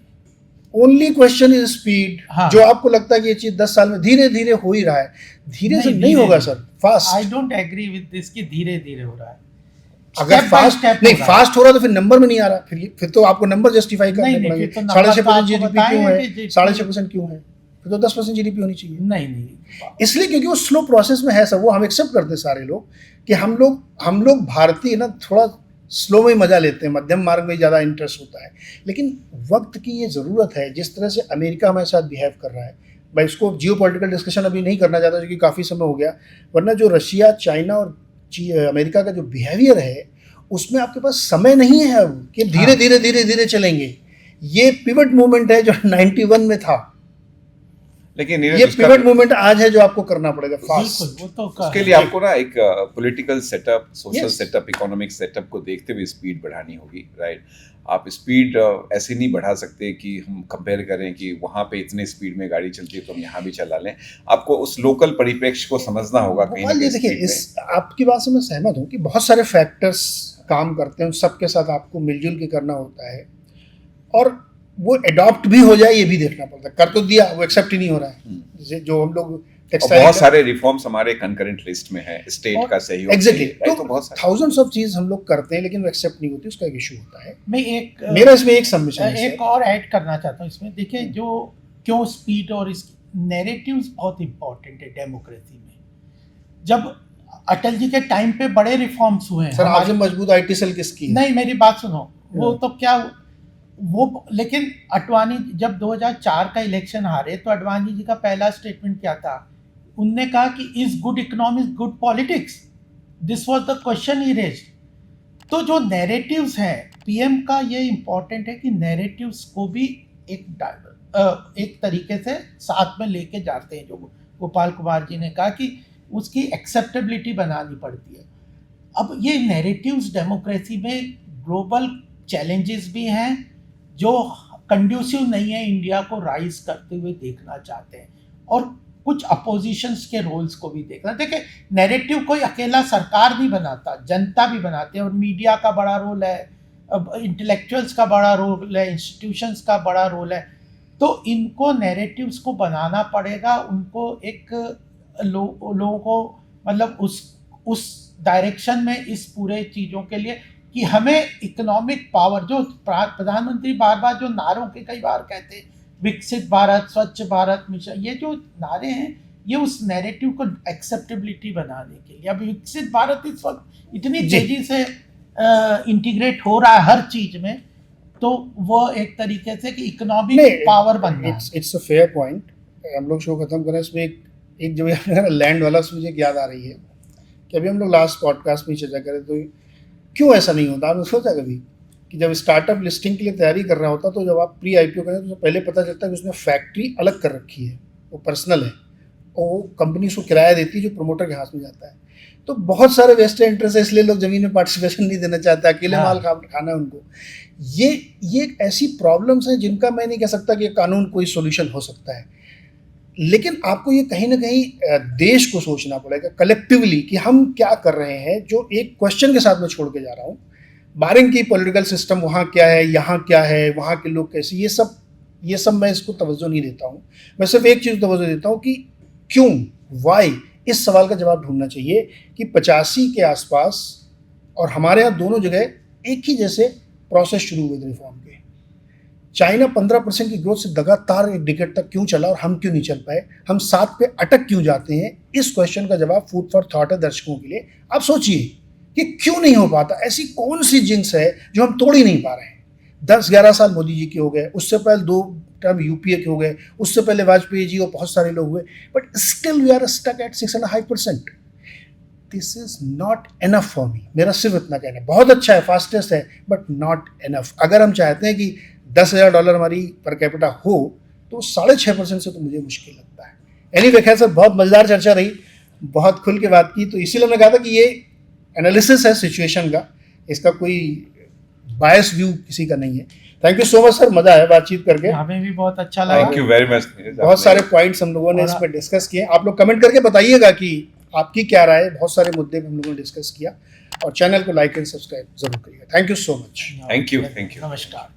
only question is speed. जो आपको लगता है कि ये चीज 10 साल में धीरे धीरे हो ही रहा है, धीरे से नहीं होगा sir, fast. I don't agree with this कि धीरे धीरे हो रहा है। अगर फास्ट नहीं, फास्ट हो रहा तो फिर नंबर में नहीं आ रहा, फिर तो आपको नंबर जस्टिफाई करने पड़ेंगे। 6.5% जीडीपी क्यों है, 6.5% क्यों है, फिर तो 10% जीडीपी होनी चाहिए। नहीं, इसलिए क्योंकि वो स्लो प्रोसेस में है सब, वो हम एक्सेप्ट करते हैं सारे लोग कि हम लोग भारतीय ना थोड़ा स्लो में मजा लेते हैं, मध्यम मार्ग में ज़्यादा इंटरेस्ट होता है। लेकिन वक्त की ये ज़रूरत है। जिस तरह से अमेरिका हमारे साथ बिहेव कर रहा है, मैं इसको जियो पॉलिटिकल डिस्कशन अभी नहीं करना चाहता क्योंकि काफ़ी समय हो गया, वरना जो रशिया, चाइना और अमेरिका का जो बिहेवियर है उसमें आपके पास समय नहीं है अब कि धीरे धीरे धीरे धीरे चलेंगे। ये पिवट मूवमेंट है जो 91 में था, लेकिन ये पिवट मूवमेंट आज है जो आपको करना पड़ेगा फास्ट। उसके लिए आपको ना एक political setup, social setup, economic setup को देखते हुए स्पीड बढ़ानी होगी, राइट। आप स्पीड ऐसे नहीं बढ़ा सकते कि हम कंपेयर करें कि वहाँ पे इतने स्पीड में गाड़ी चलती है तो हम यहाँ भी चला लें। आपको उस लोकल परिप्रेक्ष्य को समझना होगा कहीं ना कहीं। देखिए, इस आपकी बात से मैं सहमत हूँ कि बहुत सारे फैक्टर्स काम करते हैं, उन सबके साथ आपको मिलजुल के करना होता है और वो एडॉप्ट भी हो जाए ये भी देखना पड़ता है। कर तो दिया, वो एक्सेप्ट ही नहीं हो रहा है। जो हम लोग टेक्सटाइल बहुत सारे रिफॉर्म्स हमारे कंकरेंट लिस्ट में है, स्टेट का सहयोग एग्जैक्टली, तो बहुत सारे थाउजेंड्स ऑफ चीज हम लोग करते हैं लेकिन वो एक्सेप्ट नहीं होती, उसका एक इशू होता है। मैं एक मेरा इसमें एक सबमिशन है एक और ऐड करना चाहता हूँ इसमें। देखिए, जो क्यों स्पीड और इस नैरेटिव्स बहुत इंपॉर्टेंट है डेमोक्रेसी में। जब अटल जी के टाइम पे बड़े रिफॉर्म्स हुए हैं सर, आपसे मजबूत आईटी सेल किसकी है? नहीं, मेरी बात सुनो, वो तो क्या वो, लेकिन अडवाणी जब 2004 का इलेक्शन हारे तो अडवाणी जी का पहला स्टेटमेंट क्या था? उनने कहा कि is good economics good politics, this was the question he raised. तो जो नैरेटिव्स हैं, पीएम का ये इम्पोर्टेंट है कि नैरेटिव्स को भी एक तरीके से साथ में लेके जाते हैं। जो गोपाल कुमार जी ने कहा कि उसकी एक्सेप्टेबिलिटी बनानी पड़ती है। अब ये नैरेटिव्स डेमोक्रेसी में ग्लोबल चैलेंजेस भी हैं जो कंड्यूसिव नहीं है इंडिया को राइज करते हुए देखना चाहते हैं, और कुछ अपोजिशंस के रोल्स को भी देखना। देखिए, नैरेटिव कोई अकेला सरकार नहीं बनाता, जनता भी बनाते हैं, और मीडिया का बड़ा रोल है, इंटेलेक्चुअल्स का बड़ा रोल है, इंस्टीट्यूशंस का बड़ा रोल है। तो इनको नैरेटिव्स को बनाना पड़ेगा, उनको एक लोगों को मतलब उस डायरेक्शन में इस पूरे चीज़ों के लिए कि हमें इकोनॉमिक पावर, जो प्रधानमंत्री बार बार जो नारों के कई बार कहते हैं, विकसित भारत, स्वच्छ भारत मिशन, ये जो नारे हैं ये उस नैरेटिव को एक्सेप्टेबिलिटी बनाने के लिए। अब विकसित भारत इस वक्त इतनी तेजी से इंटीग्रेट हो रहा है हर चीज में, तो वो एक तरीके से कि इकोनॉमिक पावर बनना है। It's a fair point. हम लोग शो खत्म करें, इसमें एक जो लैंड वाला से मुझे याद आ रही है कि अभी हम लोग लास्ट पॉडकास्ट में चर्चा करें तो क्यों ऐसा नहीं होता। आपने सोचा कभी कि जब स्टार्टअप लिस्टिंग के लिए तैयारी कर रहा होता तो जब आप प्री आईपीओ करें तो पहले पता चलता है कि उसने फैक्ट्री अलग कर रखी है, वो पर्सनल है, और वो कंपनी उसको किराया देती है जो प्रमोटर के हाथ में जाता है। तो बहुत सारे वेस्टेड इंटरेस्ट है, इसलिए लोग जमीन में पार्टिसिपेशन नहीं देना चाहते, अकेले माल खाना है उनको। ये ऐसी प्रॉब्लम्स हैं जिनका मैं नहीं कह सकता कि कानून कोई सोल्यूशन हो सकता है, लेकिन आपको ये कहीं ना कहीं देश को सोचना पड़ेगा कलेक्टिवली कि हम क्या कर रहे हैं। जो एक क्वेश्चन के साथ मैं छोड़ के जा रहा हूँ, बारिंग की पॉलिटिकल सिस्टम वहाँ क्या है, यहाँ क्या है, वहाँ के लोग कैसे, ये सब मैं इसको तवज्जो नहीं देता हूँ। मैं सिर्फ एक चीज़ तवज्जो देता हूँ कि क्यों, वाई, इस सवाल का जवाब ढूंढना चाहिए कि 85 के आसपास और हमारे यहाँ दोनों जगह एक ही जैसे प्रोसेस शुरू हुए थे रिफॉर्म के। चाइना 15% की ग्रोथ से लगातार एक डिकेड तक क्यों चला और हम क्यों नहीं चल पाए, हम 7 पे अटक क्यों जाते हैं? इस क्वेश्चन का जवाब फूड फॉर थॉट है दर्शकों के लिए। आप सोचिए कि क्यों नहीं हो पाता, ऐसी कौन सी जिंस है जो हम तोड़ ही नहीं पा रहे हैं। 10-11 साल मोदी जी के हो गए, उससे पहले 2 टर्म यूपीए के हो गए, उससे पहले वाजपेयी जी और बहुत सारे लोग हुए, but still we are stuck at 6.5%। This is not enough for me. मेरा सिर्फ इतना कहना है, बहुत अच्छा है, फास्टेस्ट है, बट नॉट एनफ। अगर हम चाहते हैं कि $10,000 हमारी पर कैपिटा हो तो 6.5% से तो मुझे मुश्किल लगता है। एनीवे, खैर सर, बहुत मज़ेदार चर्चा रही, बहुत खुल के बात की, तो इसीलिए मैंने कहा था कि ये एनालिसिस है सिचुएशन का, इसका कोई बायस व्यू किसी का नहीं है। Thank you so much sir, मजा आया बातचीत करके, हमें भी बहुत अच्छा लगा। Thank you very much. बहुत सारे पॉइंट्स हम लोगों ने इस पर डिस्कस किए। आप लोग कमेंट करके बताइएगा कि आपकी क्या राय है। बहुत सारे मुद्दे हम लोगों ने डिस्कस किया, और चैनल को लाइक एंड सब्सक्राइब जरूर करिएगा। Thank you so much. Thank you. नमस्कार।